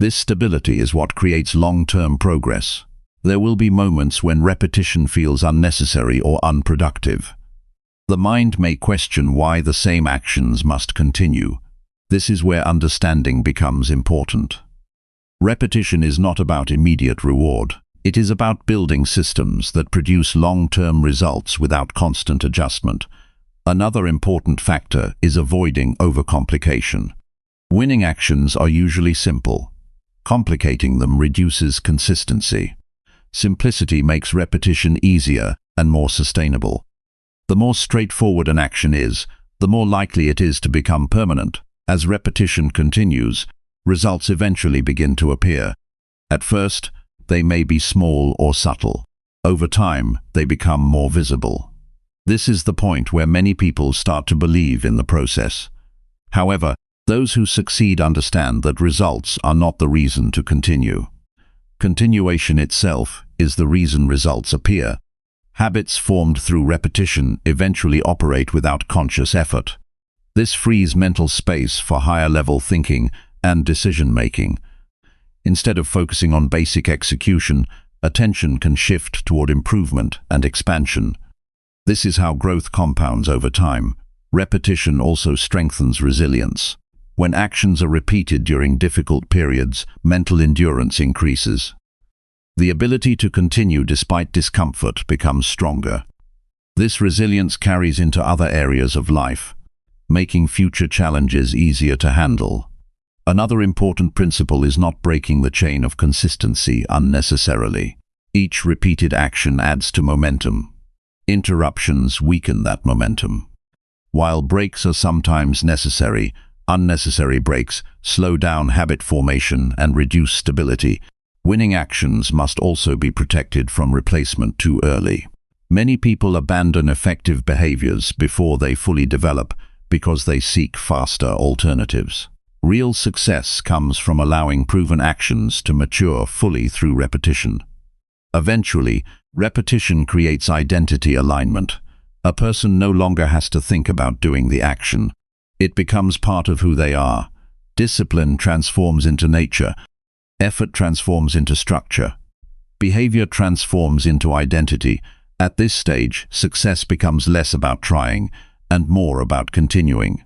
This stability is what creates long-term progress. There will be moments when repetition feels unnecessary or unproductive. The mind may question why the same actions must continue. This is where understanding becomes important. Repetition is not about immediate reward. It is about building systems that produce long-term results without constant adjustment. Another important factor is avoiding overcomplication. Winning actions are usually simple. Complicating them reduces consistency. Simplicity makes repetition easier and more sustainable. The more straightforward an action is, the more likely it is to become permanent. As repetition continues, results eventually begin to appear. At first, they may be small or subtle. Over time, they become more visible. This is the point where many people start to believe in the process. However, those who succeed understand that results are not the reason to continue. Continuation itself is the reason results appear. Habits formed through repetition eventually operate without conscious effort. This frees mental space for higher-level thinking and decision-making. Instead of focusing on basic execution, attention can shift toward improvement and expansion. This is how growth compounds over time. Repetition also strengthens resilience. When actions are repeated during difficult periods, mental endurance increases. The ability to continue despite discomfort becomes stronger. This resilience carries into other areas of life, making future challenges easier to handle. Another important principle is not breaking the chain of consistency unnecessarily. Each repeated action adds to momentum. Interruptions weaken that momentum. While breaks are sometimes necessary, unnecessary breaks slow down habit formation and reduce stability. Winning actions must also be protected from replacement too early. Many people abandon effective behaviors before they fully develop because they seek faster alternatives. Real success comes from allowing proven actions to mature fully through repetition. Eventually, repetition creates identity alignment. A person no longer has to think about doing the action. It becomes part of who they are. Discipline transforms into nature. Effort transforms into structure. Behavior transforms into identity. At this stage, success becomes less about trying and more about continuing.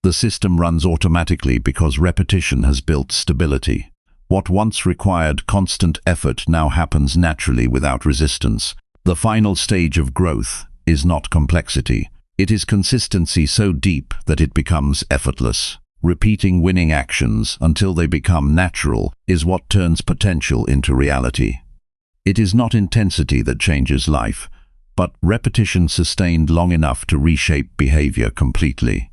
The system runs automatically because repetition has built stability. What once required constant effort now happens naturally without resistance. The final stage of growth is not complexity. It is consistency so deep that it becomes effortless. Repeating winning actions until they become natural is what turns potential into reality. It is not intensity that changes life, but repetition sustained long enough to reshape behavior completely.